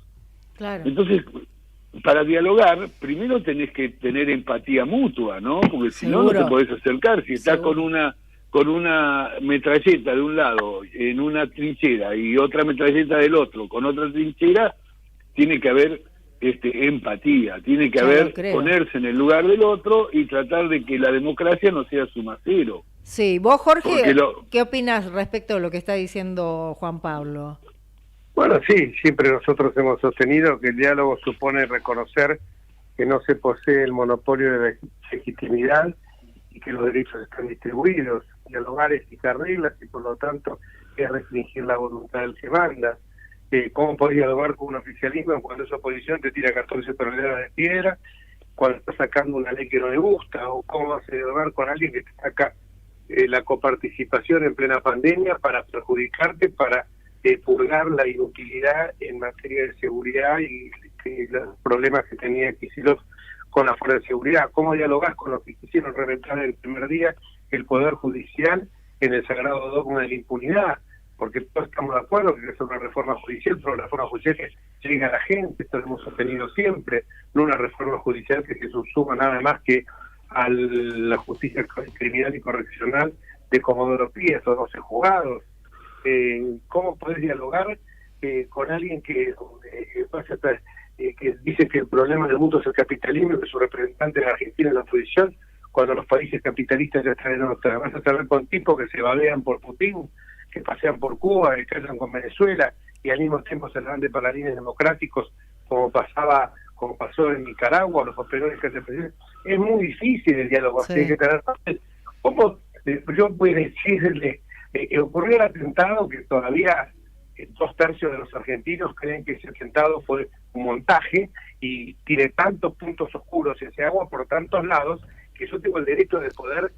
Claro. Entonces, para dialogar, primero tenés que tener empatía mutua, ¿no? Porque si no, no te podés acercar. Si estás con una metralleta de un lado en una trinchera y otra metralleta del otro con otra trinchera, tiene que haber empatía, tiene que haber ponerse en el lugar del otro y tratar de que la democracia no sea suma cero. Sí, vos, Jorge, ¿qué opinas respecto a lo que está diciendo Juan Pablo? Bueno, sí, siempre nosotros hemos sostenido que el diálogo supone reconocer que no se posee el monopolio de la legitimidad y que los derechos están distribuidos. Dialogar es fijar reglas y por lo tanto es restringir la voluntad del que manda. ¿Cómo podés dialogar con un oficialismo cuando esa oposición te tira 14 toneladas de piedra, cuando está sacando una ley que no le gusta? ¿O cómo vas a dialogar con alguien que te saca la coparticipación en plena pandemia para perjudicarte, para purgar la inutilidad en materia de seguridad y los problemas que tenía Kicillof con la fuerza de seguridad? ¿Cómo dialogás con los que quisieron reventar el primer día el Poder Judicial en el sagrado dogma de la impunidad? Porque todos estamos de acuerdo que es una reforma judicial, pero la reforma judicial que llega a la gente, esto lo hemos sostenido siempre, no una reforma judicial que se subsuma nada más que a la justicia criminal y correccional de Comodoro Pi, esos 12 juzgados. ¿Cómo podés dialogar con alguien que dice que el problema del mundo es el capitalismo y que su representante en Argentina es la oposición, cuando los países capitalistas ya están en otra? Vas a hablar con tipos que se babean por Putin, que pasean por Cuba, que casan con Venezuela y al mismo tiempo se hablan de paladines democráticos como pasó en Nicaragua, los operadores que se presentan. Es muy difícil el diálogo, sí. Hay que tener. ¿Cómo yo voy a decirle? Ocurrió el atentado que todavía 2/3 de los argentinos creen que ese atentado fue un montaje y tiene tantos puntos oscuros y se agua por tantos lados que yo tengo el derecho de poder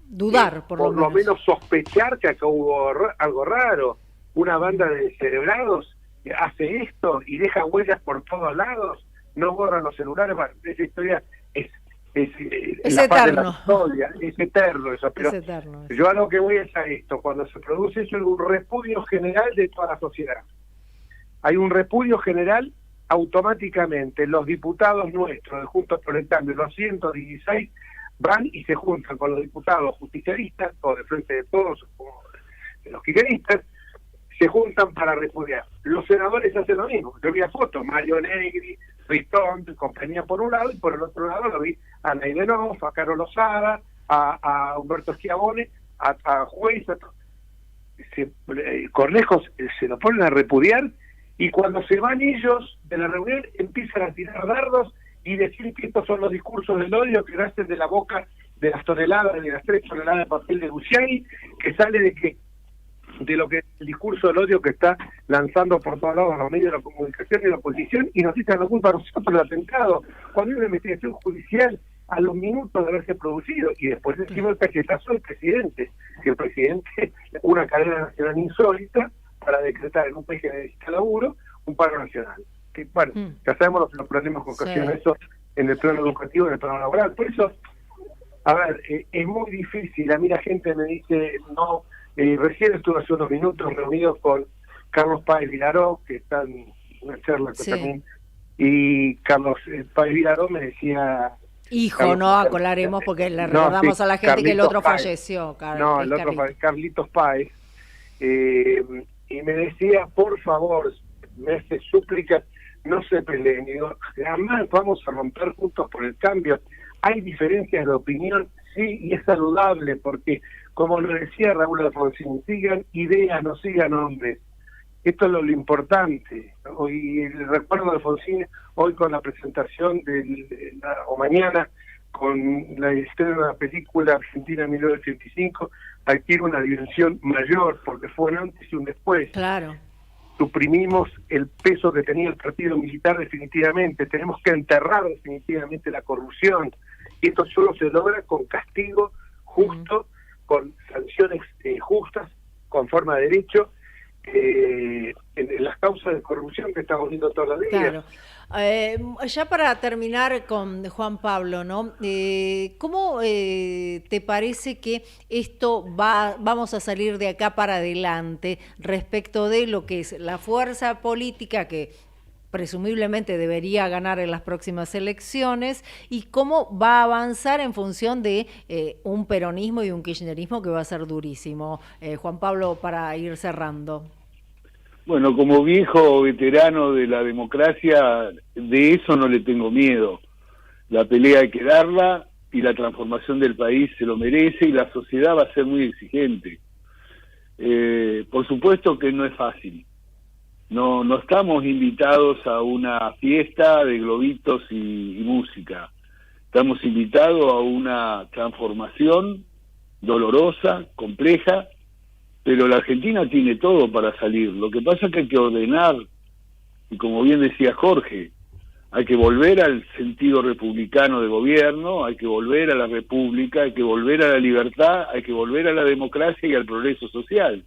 dudar, por lo menos sospechar que acá hubo algo raro. Una banda de descerebrados hace esto y deja huellas por todos lados, no borran los celulares. Esa historia es eterno. Es eterno eso, pero es eterno, eso. Yo a lo que voy es a esto: cuando se produce eso, es un repudio general de toda la sociedad. Hay un repudio general, automáticamente los diputados nuestros de Juntos por el Cambio, los 116, van y se juntan con los diputados justicialistas o de Frente de Todos, o de los kirchneristas, se juntan para repudiar. Los senadores hacen lo mismo. Yo vi a fotos, Mario Negri, Ristón, compañía por un lado, y por el otro lado lo vi a Neidenov, a Carol Lozada, a Humberto Schiavone, a Juez, Cornejos se lo ponen a repudiar, y cuando se van ellos de la reunión empiezan a tirar dardos y decir que estos son los discursos del odio que nacen de la boca de las toneladas, de las 3 toneladas de papel de Luciani, que sale de lo que es el discurso del odio que está lanzando por todos lados los medios de la comunicación y la oposición, y nos echan la culpa a nosotros del atentado, cuando hay una investigación judicial a los minutos de haberse producido, y después encima el cachetazo del presidente, que el presidente, una cadena nacional insólita para decretar en un país que necesita laburo, un paro nacional. Que bueno, ya sabemos los problemas que ocasiona eso en el plano educativo, en el plano laboral. Por eso, a ver, es muy difícil. A mí la gente me dice, no, recién estuve hace unos minutos reunido con Carlos Páez Vilaró, que está en una charla que también, y Carlos Páez Vilaró me decía... Hijo, no acolaremos porque le recordamos a la gente Carlitos que el otro Páez falleció. El otro Carlitos Páez. Y me decía, por favor, me hace súplica, no se peleen. Y digo, jamás vamos a romper Juntos por el Cambio. Hay diferencias de opinión, sí, y es saludable, porque, como lo decía Raúl Alfonsín, sigan ideas, no sigan hombres. Esto es lo importante. Hoy recuerdo a Alfonsín, hoy con la presentación o mañana, con la estreno de la película Argentina 1985, adquiere una dimensión mayor, porque fue un antes y un después. Claro. Suprimimos el peso que tenía el partido militar definitivamente, tenemos que enterrar definitivamente la corrupción, y esto solo se logra con castigo justo, con sanciones justas, con forma de derecho, en las causas causa de corrupción que estamos viendo todos los días. Claro. Ya para terminar con Juan Pablo, ¿no? ¿Cómo te parece que esto vamos a salir de acá para adelante respecto de lo que es la fuerza política que presumiblemente debería ganar en las próximas elecciones, y cómo va a avanzar en función de un peronismo y un kirchnerismo que va a ser durísimo? Juan Pablo, para ir cerrando. Bueno, como viejo veterano de la democracia, de eso no le tengo miedo. La pelea hay que darla, y la transformación del país se lo merece, y la sociedad va a ser muy exigente. Por supuesto que no es fácil. No estamos invitados a una fiesta de globitos y música. Estamos invitados a una transformación dolorosa, compleja, pero la Argentina tiene todo para salir. Lo que pasa es que hay que ordenar, y como bien decía Jorge, hay que volver al sentido republicano de gobierno, hay que volver a la república, hay que volver a la libertad, hay que volver a la democracia y al progreso social,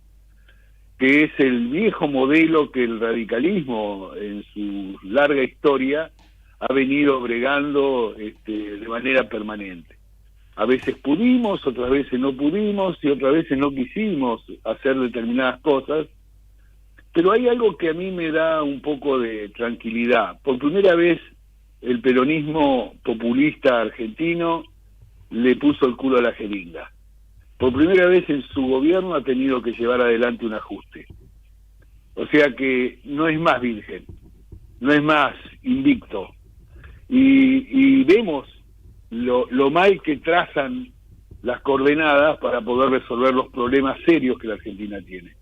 que es el viejo modelo que el radicalismo en su larga historia ha venido bregando de manera permanente. A veces pudimos, otras veces no pudimos, y otras veces no quisimos hacer determinadas cosas, pero hay algo que a mí me da un poco de tranquilidad. Por primera vez el peronismo populista argentino le puso el culo a la jeringa. Por primera vez en su gobierno ha tenido que llevar adelante un ajuste. O sea que no es más virgen, no es más invicto. Y vemos lo mal que trazan las coordenadas para poder resolver los problemas serios que la Argentina tiene.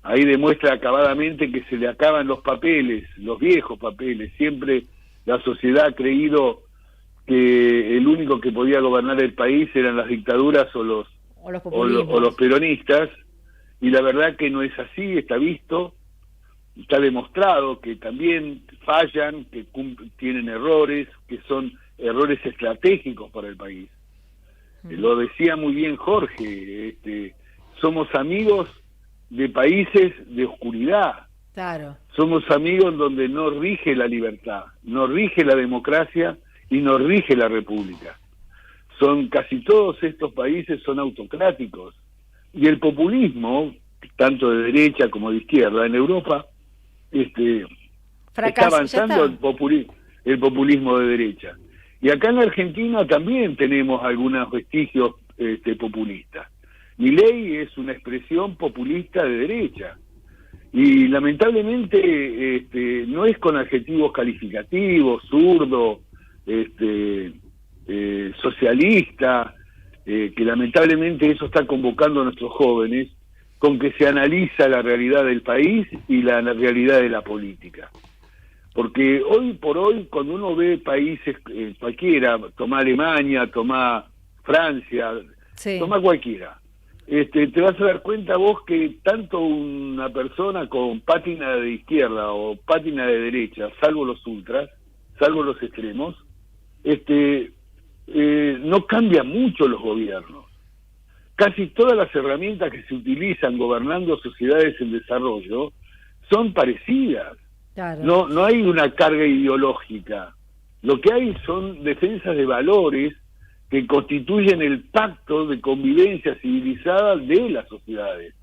Ahí demuestra acabadamente que se le acaban los papeles, los viejos papeles. Siempre la sociedad ha creído que el único que podía gobernar el país eran las dictaduras o los peronistas, y la verdad que no es así, está visto, está demostrado que también fallan, que tienen errores, que son errores estratégicos para el país. Lo decía muy bien Jorge, somos amigos de países de oscuridad. Claro. Somos amigos donde no rige la libertad, no rige la democracia y no rige la república. Casi todos estos países son autocráticos, y el populismo, tanto de derecha como de izquierda en Europa, está avanzando el populismo de derecha. Y acá en Argentina también tenemos algunos vestigios populistas. Milei es una expresión populista de derecha, y lamentablemente no es con adjetivos calificativos, zurdo, socialista, que lamentablemente eso está convocando a nuestros jóvenes, con que se analiza la realidad del país y la realidad de la política. Porque hoy por hoy, cuando uno ve países cualquiera, toma Alemania, toma Francia, sí, toma cualquiera, te vas a dar cuenta vos que tanto una persona con pátina de izquierda o pátina de derecha, salvo los ultras, salvo los extremos, no cambian mucho los gobiernos. Casi todas las herramientas que se utilizan gobernando sociedades en desarrollo son parecidas. Claro. No hay una carga ideológica. Lo que hay son defensas de valores que constituyen el pacto de convivencia civilizada de las sociedades.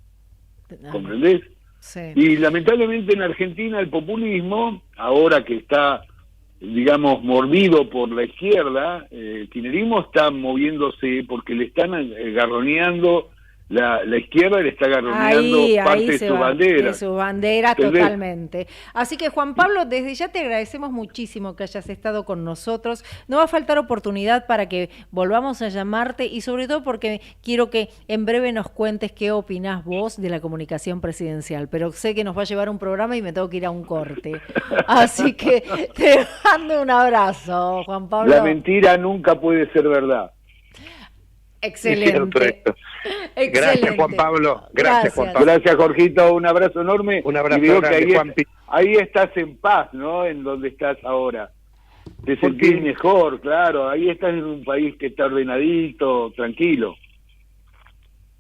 ¿Comprendés? Sí. Y lamentablemente en Argentina el populismo, ahora que está, digamos, mordido por la izquierda, el kirchnerismo está moviéndose porque le están agarroneando, la izquierda le está agarroneando parte de su bandera. De su bandera, ¿entendés? totalmente. Así que, Juan Pablo, desde ya te agradecemos muchísimo que hayas estado con nosotros. No va a faltar oportunidad para que volvamos a llamarte, y sobre todo porque quiero que en breve nos cuentes qué opinás vos de la comunicación presidencial. Pero sé que nos va a llevar un programa y me tengo que ir a un corte. Así que te mando un abrazo, Juan Pablo. La mentira nunca puede ser verdad. Excelente. Excelente. Gracias, Juan Pablo. Gracias, Juan Pablo. Gracias, Jorgito. Un abrazo enorme. Un abrazo y digo grande, que ahí estás en paz, ¿no? En donde estás ahora. Te sentís mejor, claro. Ahí estás en un país que está ordenadito, tranquilo.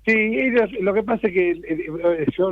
Sí, lo que pasa es que yo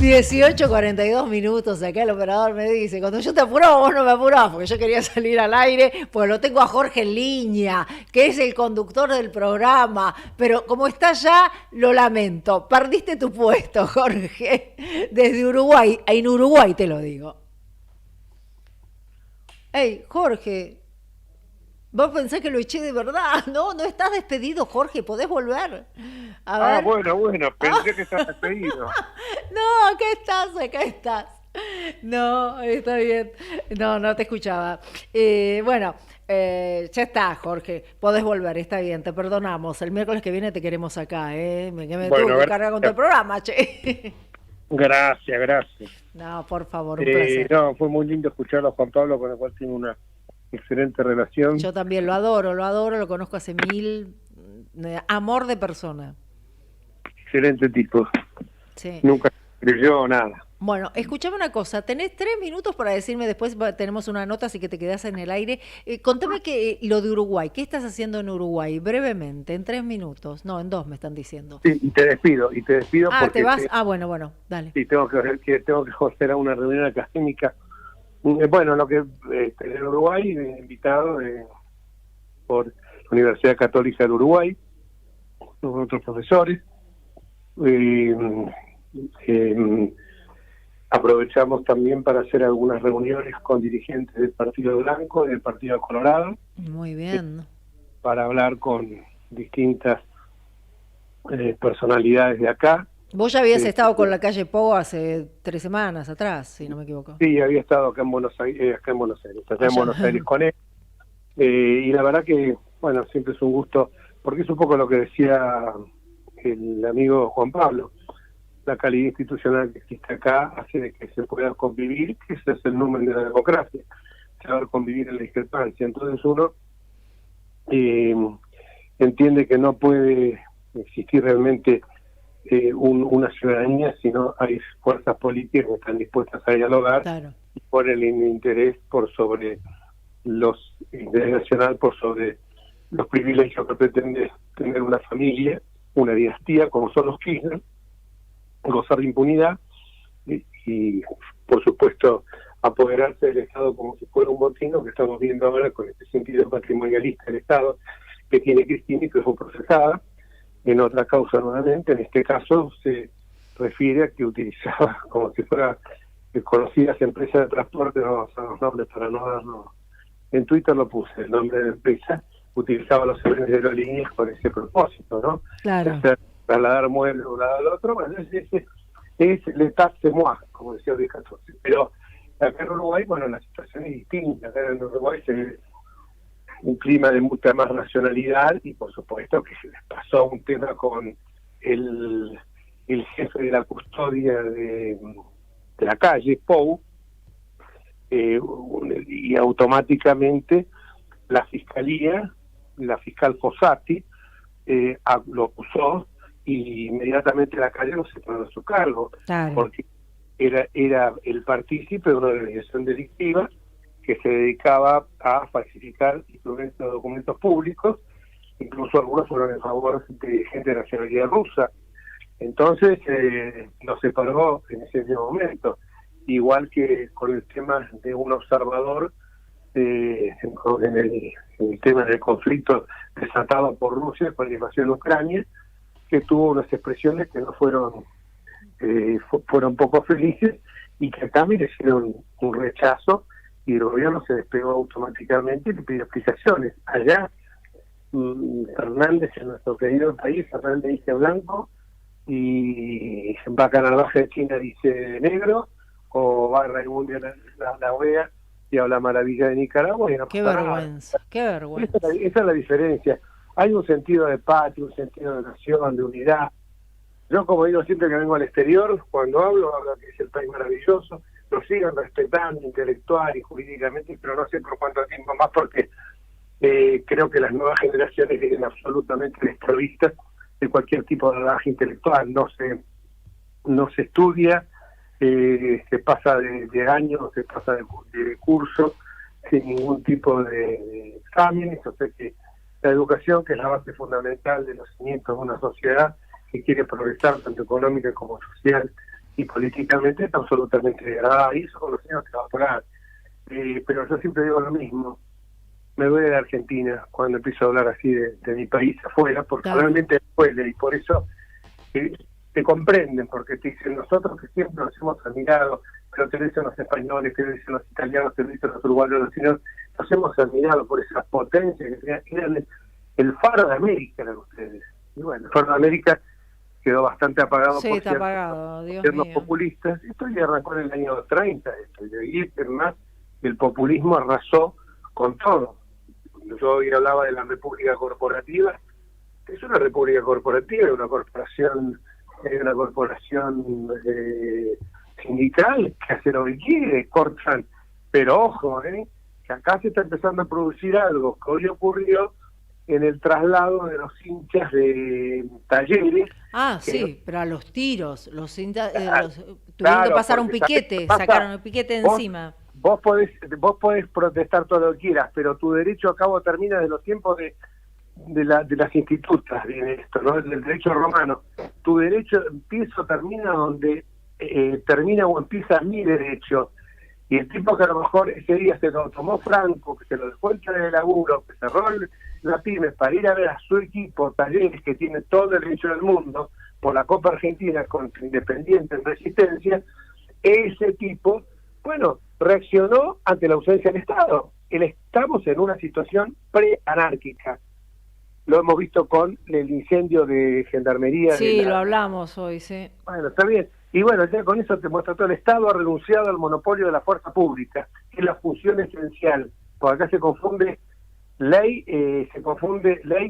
18:42, acá el operador me dice, cuando yo te apuro, vos no me apurás, porque yo quería salir al aire, pues lo tengo a Jorge en línea, que es el conductor del programa, pero como está ya, lo lamento, perdiste tu puesto, Jorge, desde Uruguay, en Uruguay te lo digo. Hey, Jorge, vos pensás que lo eché de verdad, no estás despedido, Jorge, podés volver. A ver. Bueno, pensé que estabas despedido. No, acá estás. No, está bien. No te escuchaba. Ya está, Jorge, podés volver, está bien, te perdonamos. El miércoles que viene te queremos acá, ¿eh? Me tuve que cargar con tu programa, che. Gracias. No, por favor, un placer. No, fue muy lindo escucharlo a Juan Pablo, con el cual tengo una excelente relación. Yo también lo adoro, lo conozco hace mil. Amor de persona. Excelente tipo. Sí. Nunca escribió nada. Bueno, escuchame una cosa, tenés 3 minutos para decirme, después tenemos una nota, así que te quedás en el aire. Contame lo de Uruguay, ¿qué estás haciendo en Uruguay? Brevemente, en 3 minutos. No, en 2 me están diciendo. Sí, y te despido porque... ¿te vas? Bueno, dale. Sí, tengo que hacer una reunión académica. Bueno, lo que en Uruguay, invitado por la Universidad Católica del Uruguay, otros profesores. Aprovechamos también para hacer algunas reuniones con dirigentes del Partido Blanco y del Partido Colorado. Muy bien. Para hablar con distintas personalidades de acá. Vos ya habías estado con la calle Pou hace 3 semanas atrás, si no me equivoco. Sí, había estado acá en Buenos Aires, con él. Y la verdad que, bueno, siempre es un gusto, porque es un poco lo que decía el amigo Juan Pablo. La calidad institucional que existe acá hace de que se pueda convivir, que ese es el número de la democracia, saber convivir en la discrepancia. Entonces uno entiende que no puede existir realmente una ciudadanía si no hay fuerzas políticas que están dispuestas a dialogar. Claro. Y ponen el interés por sobre los interés nacional, por sobre los privilegios que pretende tener una familia, una dinastía como son los Kirchner, gozar de impunidad y por supuesto apoderarse del Estado como si fuera un botín, que estamos viendo ahora con este sentido patrimonialista del Estado que tiene Cristina y que fue procesada en otra causa nuevamente. En este caso se refiere a que utilizaba como si fuera conocidas empresas de transporte, no vamos a los nombres para no darlo, en Twitter lo puse, el nombre de la empresa, utilizaba los aviones de aerolíneas con ese propósito, ¿no? Claro. Hacer, trasladar muebles de un lado al otro. Bueno, es l'état c'est moi, como decía Luis XIV. Pero acá en Uruguay, bueno, la situación es distinta. Acá en Uruguay se ve un clima de mucha más racionalidad y por supuesto que se les pasó un tema con el jefe de la custodia de la calle, Pou, y automáticamente la fiscalía, la fiscal Fossati, lo acusó y inmediatamente la calle lo separó de su cargo, claro, porque era el partícipe de una organización delictiva que se dedicaba a falsificar instrumentos de documentos públicos, incluso algunos fueron en favor de gente de nacionalidad rusa. Entonces lo separó en ese mismo momento, igual que con el tema de un observador en el tema del conflicto desatado por Rusia con la invasión de Ucrania, que tuvo unas expresiones que no fueron poco felices y que acá merecieron un rechazo y el gobierno se despegó automáticamente y le pidió explicaciones. Allá Fernández, en nuestro querido país, Fernández dice blanco y Vaca Narvaja de China dice negro, o va Raimundo a la OEA y habla maravilla de Nicaragua y no qué pasa vergüenza, nada. Qué vergüenza. Esa es la diferencia. Hay un sentido de patria, un sentido de nación, de unidad. Yo, como digo siempre que vengo al exterior, cuando hablo que es el país maravilloso, lo sigan respetando intelectual y jurídicamente, pero no sé por cuánto tiempo más, porque creo que las nuevas generaciones vienen absolutamente desprovistas de cualquier tipo de bagaje intelectual. No se estudia, se pasa de años, se pasa de curso, sin ningún tipo de exámenes. O sea que la educación, que es la base fundamental de los cimientos de una sociedad que quiere progresar tanto económica como social y políticamente está absolutamente degradada, y eso con los años te va a parar. Pero yo siempre digo lo mismo, me duele la Argentina cuando empiezo a hablar así de mi país afuera, porque realmente duele, y por eso te comprenden, porque te dicen, nosotros que siempre nos hemos admirado, pero te lo dicen los españoles, te lo dicen los italianos, te lo dicen los uruguayos, los chinos, nos hemos admirado por esa potencia que eran el faro de América, eran ustedes. Y bueno, el faro de América quedó bastante apagado por ciertos populistas. Esto ya arrancó en el año 30, y de ahí en más el populismo arrasó con todo. Yo hoy hablaba de la república corporativa, es una república corporativa, una corporación sindical que hace lo que quiere, cortan, pero ojo, que acá se está empezando a producir algo que hoy ocurrió en el traslado de los hinchas de Talleres. Sí, pero a los tiros, los hinchas tuvieron que pasar un piquete, sacaron el piquete encima. Vos podés protestar todo lo que quieras, pero tu derecho a cabo termina de los tiempos de las institutas, viene esto, ¿no? Del derecho romano. Tu derecho empieza o termina donde termina o empieza mi derecho. Y el tipo que a lo mejor ese día se lo tomó Franco, que se lo dejó en el laburo, que cerró la pyme para ir a ver a su equipo, Talleres, que tiene todo el derecho del mundo, por la Copa Argentina contra Independiente en Resistencia, ese tipo, bueno, reaccionó ante la ausencia del Estado. Estamos en una situación pre-anárquica. Lo hemos visto con el incendio de Gendarmería. Sí, lo hablamos hoy, sí. Bueno, está bien. Y bueno, ya con eso te muestra todo. El Estado ha renunciado al monopolio de la fuerza pública, que es la función esencial. Porque acá se confunde ley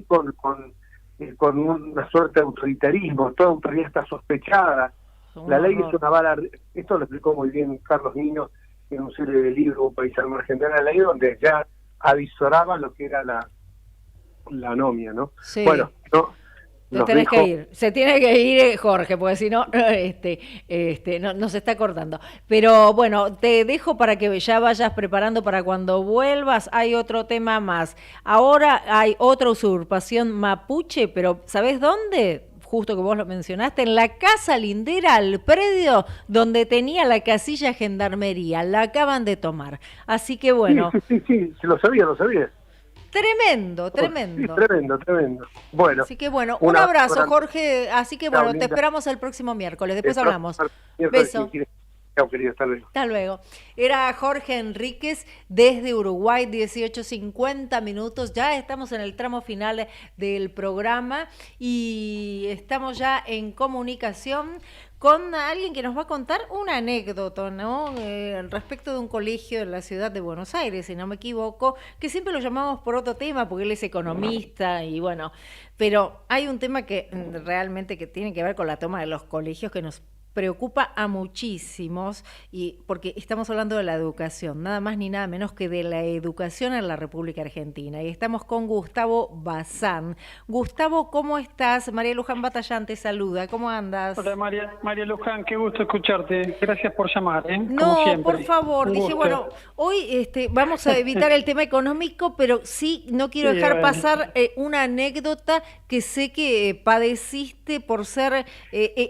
con una suerte de autoritarismo. Toda autoridad está sospechada. La ley es una bala. Esto lo explicó muy bien Carlos Niño en un serie de libros, Un país al margen de la ley, donde ya avisoraba lo que era la anomia, ¿no? Sí. Bueno, se tiene que ir Jorge, porque si no, no se está acordando. Pero bueno, te dejo para que ya vayas preparando para cuando vuelvas. Hay otro tema más. Ahora hay otra usurpación mapuche, pero ¿sabés dónde? Justo que vos lo mencionaste, en la casa lindera al predio donde tenía la casilla Gendarmería. La acaban de tomar. Así que bueno. Sí, lo sabía. Tremendo. Sí, tremendo. Bueno. Así que bueno, un abrazo, Jorge. Así que bueno, te esperamos el próximo miércoles. Después hablamos. Beso. Chao, querido, hasta luego. Hasta luego. Era Jorge Enríquez desde Uruguay, 18:50 minutos. Ya estamos en el tramo final del programa y estamos ya en comunicación con alguien que nos va a contar una anécdota, ¿no? Respecto de un colegio en la ciudad de Buenos Aires, si no me equivoco, que siempre lo llamamos por otro tema, porque él es economista y bueno, pero hay un tema que realmente que tiene que ver con la toma de los colegios que nos preocupa a muchísimos, y porque estamos hablando de la educación, nada más ni nada menos que de la educación en la República Argentina. Y estamos con Gustavo Bazán. Gustavo, ¿cómo estás? María Luján Batallán te saluda. ¿Cómo andas? Hola María Luján, qué gusto escucharte. Gracias por llamar, No, por favor, dije, bueno, hoy vamos a evitar el tema económico, pero sí no quiero dejar pasar una anécdota que sé que padeciste por ser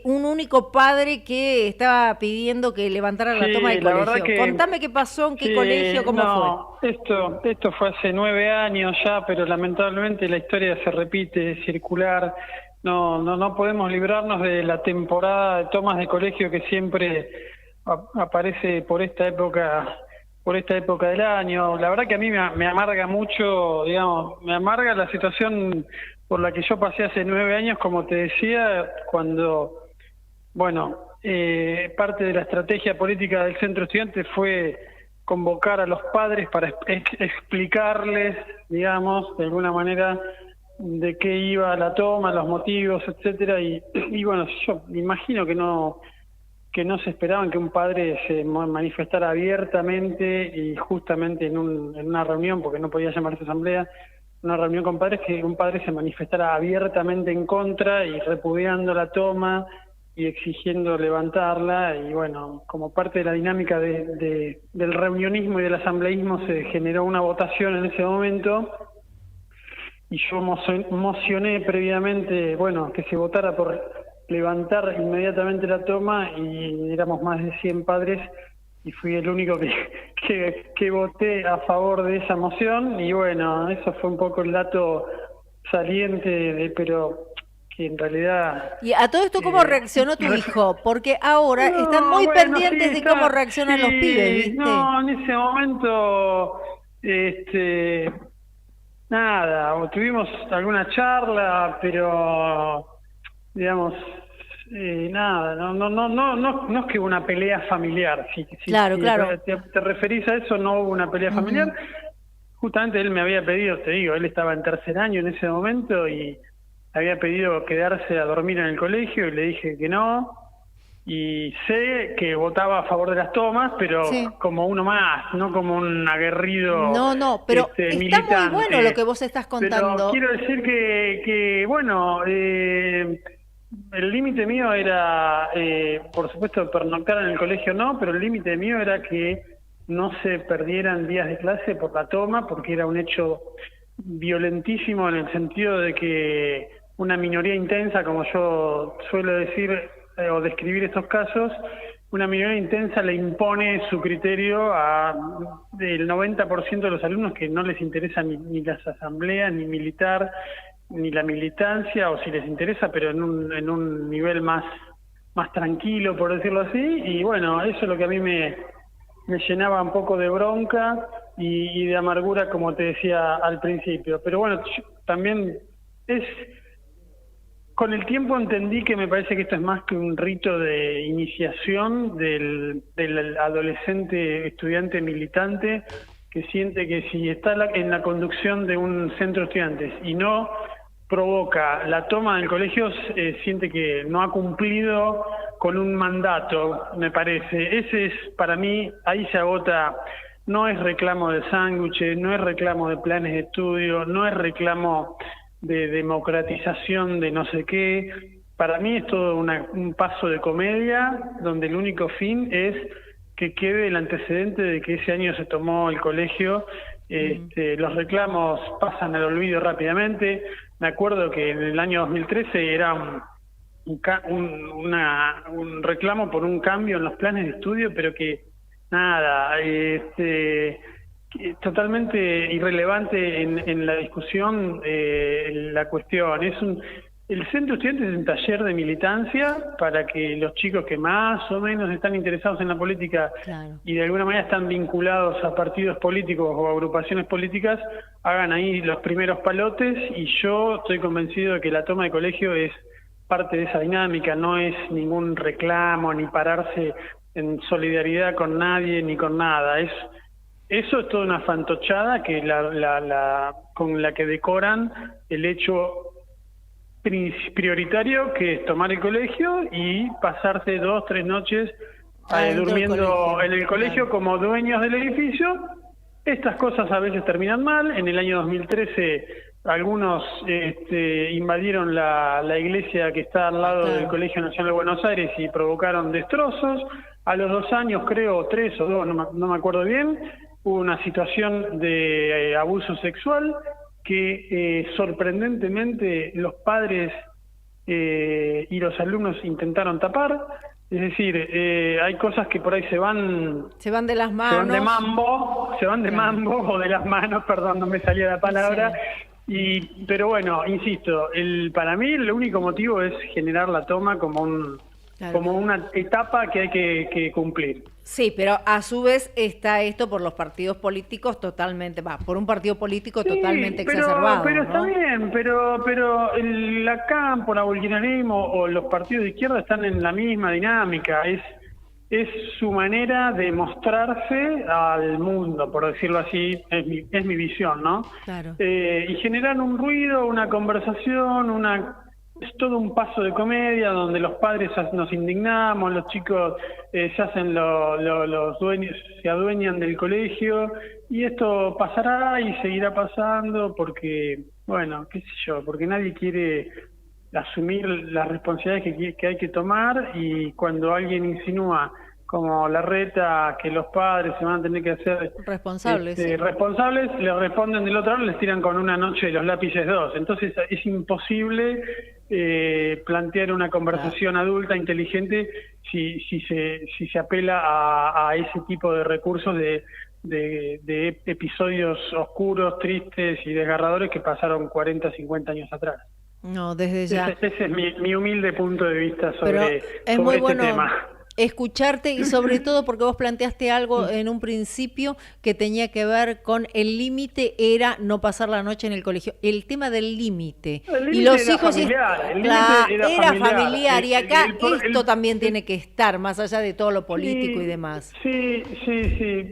un único padre que estaba pidiendo que levantaran la toma del colegio. Contame qué pasó, en qué colegio, cómo fue. Esto fue hace 9 años ya, pero lamentablemente la historia se repite, es circular. No podemos librarnos de la temporada de tomas de colegio que siempre aparece por esta época del año. La verdad que a mí me amarga mucho, digamos, me amarga la situación por la que yo pasé hace 9 años, como te decía, cuando, bueno, parte de la estrategia política del Centro Estudiante fue convocar a los padres para explicarles, digamos, de alguna manera, de qué iba la toma, los motivos, etcétera, y bueno, yo me imagino que no se esperaban que un padre se manifestara abiertamente y justamente en una reunión, porque no podía llamarse asamblea, una reunión con padres, que un padre se manifestara abiertamente en contra y repudiando la toma y exigiendo levantarla. Y bueno, como parte de la dinámica del reunionismo y del asambleísmo se generó una votación en ese momento, y yo mocioné previamente, bueno, que se votara por levantar inmediatamente la toma y éramos más de 100 padres y fui el único que voté a favor de esa moción y bueno, eso fue un poco el dato saliente, pero que en realidad... Y a todo esto, ¿cómo reaccionó tu hijo? Porque ahora están muy pendientes de cómo reaccionan los pibes, ¿viste? No, en ese momento, nada, tuvimos alguna charla, pero, digamos, nada, no es que hubo una pelea familiar. Claro. Te referís a eso, no hubo una pelea familiar. Justamente él me había pedido, te digo, él estaba en tercer año en ese momento y había pedido quedarse a dormir en el colegio y le dije que no. Y sé que votaba a favor de las tomas, pero como uno más, no como un aguerrido. No, pero está militante. Muy bueno lo que vos estás contando. Pero quiero decir que bueno, el límite mío era, por supuesto, pernoctar en el colegio no, pero el límite mío era que no se perdieran días de clase por la toma, porque era un hecho violentísimo en el sentido de que una minoría intensa, como yo suelo decir o describir estos casos, una minoría intensa le impone su criterio a el 90% de los alumnos que no les interesa ni las asambleas, ni militar, ni la militancia, o si les interesa, pero en un nivel más tranquilo, por decirlo así, y bueno, eso es lo que a mí me llenaba un poco de bronca y de amargura, como te decía al principio. Pero bueno, también con el tiempo entendí que me parece que esto es más que un rito de iniciación del adolescente estudiante militante que siente que si está en la conducción de un centro de estudiantes y no provoca la toma del colegio, siente que no ha cumplido con un mandato, me parece. Ese es, para mí, ahí se agota. No es reclamo de sándwiches, no es reclamo de planes de estudio, no es reclamo de democratización de no sé qué. Para mí es todo un paso de comedia donde el único fin es que quede el antecedente de que ese año se tomó el colegio. Los reclamos pasan al olvido rápidamente. Me acuerdo que en el año 2013 era un reclamo por un cambio en los planes de estudio, pero que nada, totalmente irrelevante en la discusión la cuestión. El centro de estudiantes es un taller de militancia para que los chicos que más o menos están interesados en la política y de alguna manera están vinculados a partidos políticos o agrupaciones políticas hagan ahí los primeros palotes, y yo estoy convencido de que la toma de colegio es parte de esa dinámica, no es ningún reclamo ni pararse en solidaridad con nadie ni con nada. Eso es toda una fantochada que con la que decoran el hecho prioritario, que es tomar el colegio y pasarse 2-3 noches durmiendo en el colegio como dueños del edificio. Estas cosas a veces terminan mal. En el año 2013 algunos invadieron la iglesia que está al lado del Colegio Nacional de Buenos Aires y provocaron destrozos. A los 2 años, creo, 3 o 2, no me acuerdo bien, hubo una situación de abuso sexual que sorprendentemente los padres y los alumnos intentaron tapar. Es decir, hay cosas que por ahí se van de las manos. Se van de mambo o de las manos, perdón, no me salía la palabra. Sí. Pero bueno, insisto, para mí el único motivo es generar la toma como una etapa que hay que cumplir. Sí, pero a su vez está esto por los partidos políticos por un partido político totalmente exacerbado. Pero ¿no? Está bien, pero la CAMP, el kirchnerismo o los partidos de izquierda están en la misma dinámica. Es su manera de mostrarse al mundo, por decirlo así, es mi visión, ¿no? Claro. Y generar un ruido, una conversación, es todo un paso de comedia donde los padres nos indignamos, los chicos se hacen los dueños, se adueñan del colegio, y esto pasará y seguirá pasando porque, bueno, qué sé yo, porque nadie quiere asumir las responsabilidades que hay que tomar, y cuando alguien insinúa como Larreta que los padres se van a tener que hacer responsables, les responden del otro lado, les tiran con una noche de los lápices 2. Entonces es imposible plantear una conversación adulta, inteligente, si se apela a ese tipo de recursos de episodios oscuros, tristes y desgarradores que pasaron 40, 50 años atrás. No, desde ya. Ese es mi humilde punto de vista sobre muy este bueno tema. Escucharte, y sobre todo porque vos planteaste algo en un principio que tenía que ver con el límite, era no pasar la noche en el colegio. El tema del límite. Y los hijos era familiar, y acá esto también tiene que estar, más allá de todo lo político y demás. Sí,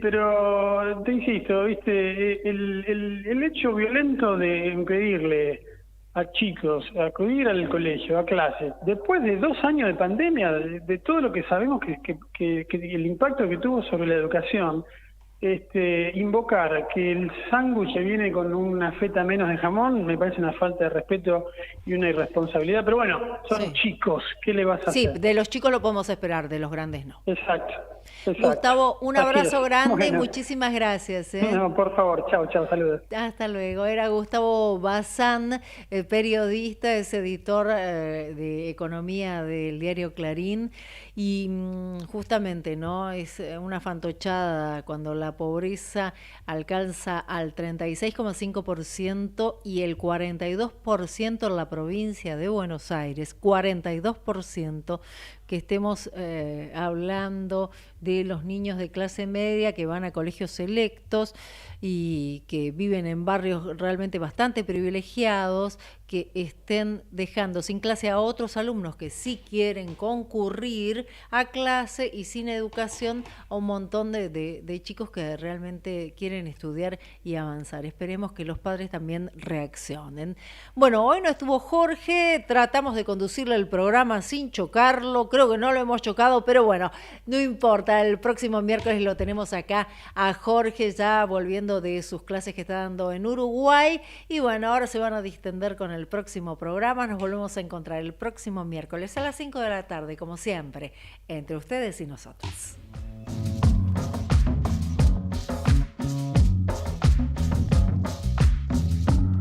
pero te insisto, viste, el hecho violento de impedirle a chicos acudir al colegio, a clases, después de 2 años de pandemia, de todo lo que sabemos que el impacto que tuvo sobre la educación, invocar que el sándwich viene con una feta menos de jamón me parece una falta de respeto y una irresponsabilidad, pero bueno, son chicos, ¿qué le vas a hacer? Sí, de los chicos lo podemos esperar, de los grandes no. Exacto. Gustavo, un abrazo grande y Bueno. muchísimas gracias. No, por favor, chao, saludos. Hasta luego. Era Gustavo Bazán, periodista, es editor de economía del diario Clarín, y justamente, ¿no? Es una fantochada cuando la pobreza alcanza al 36,5% y el 42% en la provincia de Buenos Aires, 42%, que estemos hablando de los niños de clase media que van a colegios selectos y que viven en barrios realmente bastante privilegiados, que estén dejando sin clase a otros alumnos que sí quieren concurrir a clase y sin educación a un montón de chicos que realmente quieren estudiar y avanzar. Esperemos que los padres también reaccionen. Bueno, hoy no estuvo Jorge, tratamos de conducirle el programa sin chocarlo, creo que no lo hemos chocado, pero bueno, no importa, el próximo miércoles lo tenemos acá a Jorge ya volviendo de sus clases que está dando en Uruguay, y bueno, ahora se van a distender con el próximo programa. Nos volvemos a encontrar el próximo miércoles a las 5 de la tarde, como siempre, entre ustedes y nosotros.